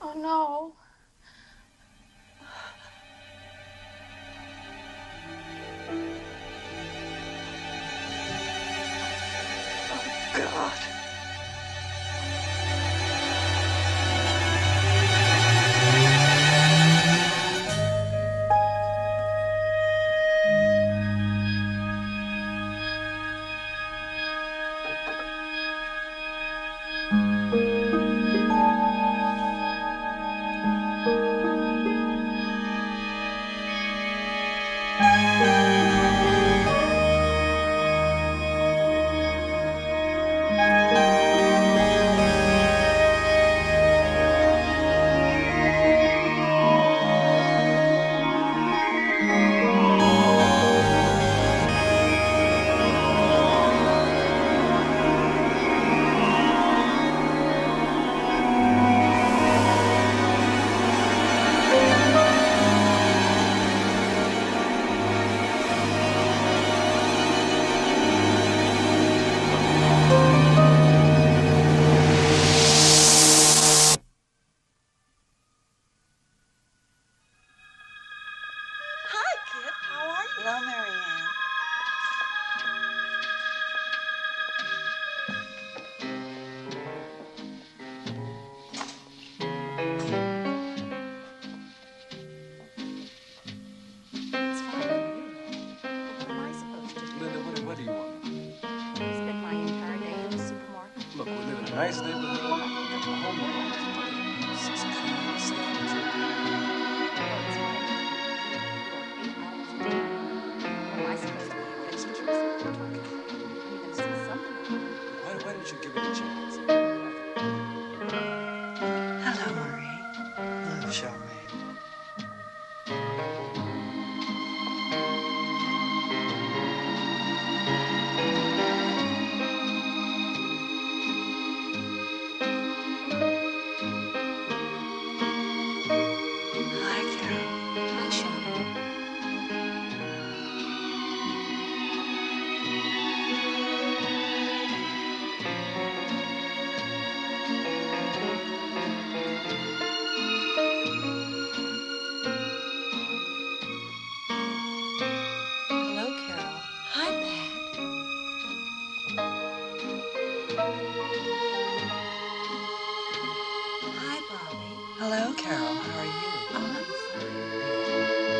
Oh, no. Oh, God. Nice neighborhood. Home alone. It's clean, safe for children. Why don't you give it a chance? Hello, Marie. Hello, Charmaine. Hi, Carol. Hi, Charmaine. Hello, Carol. Hi, Pat. Hi, Bobby. Hello, Carol. How are you? Oh, I'm fine.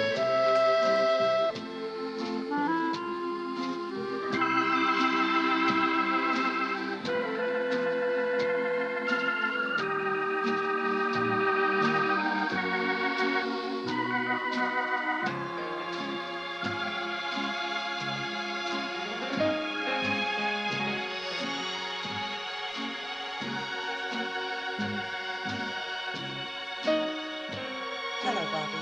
Hello, Bobby.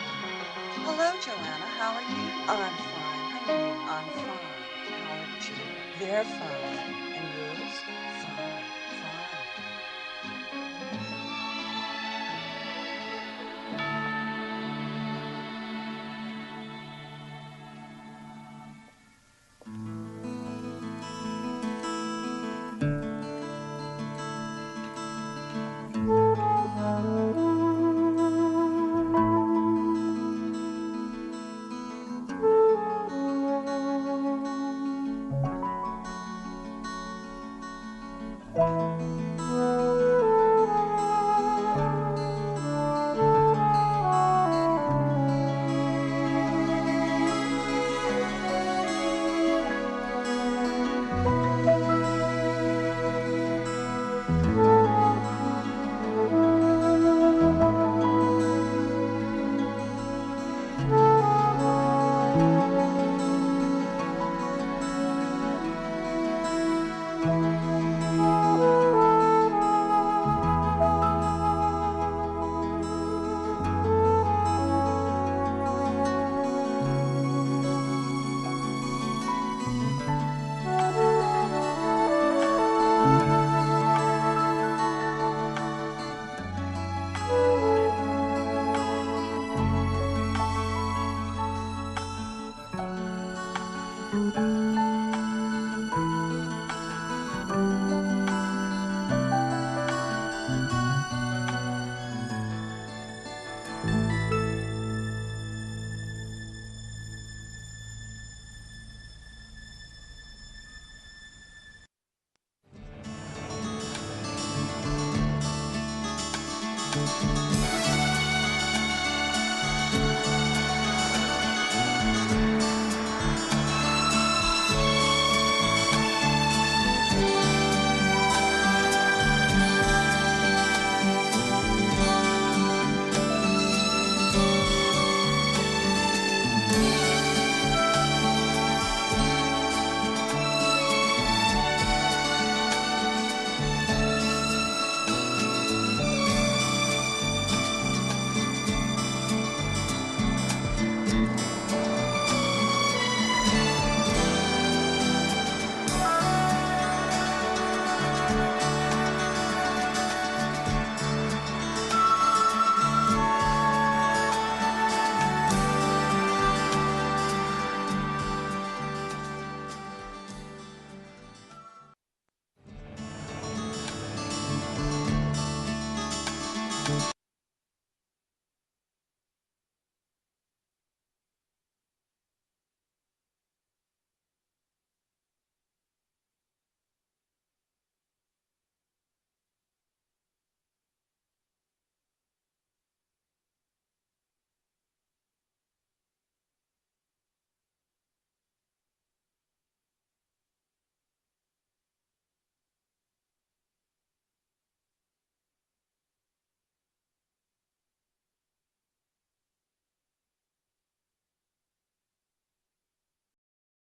Hello, Joanna. How are you? I'm fine. Honey, I'm fine. How are you? They're fine. And yours? Fine.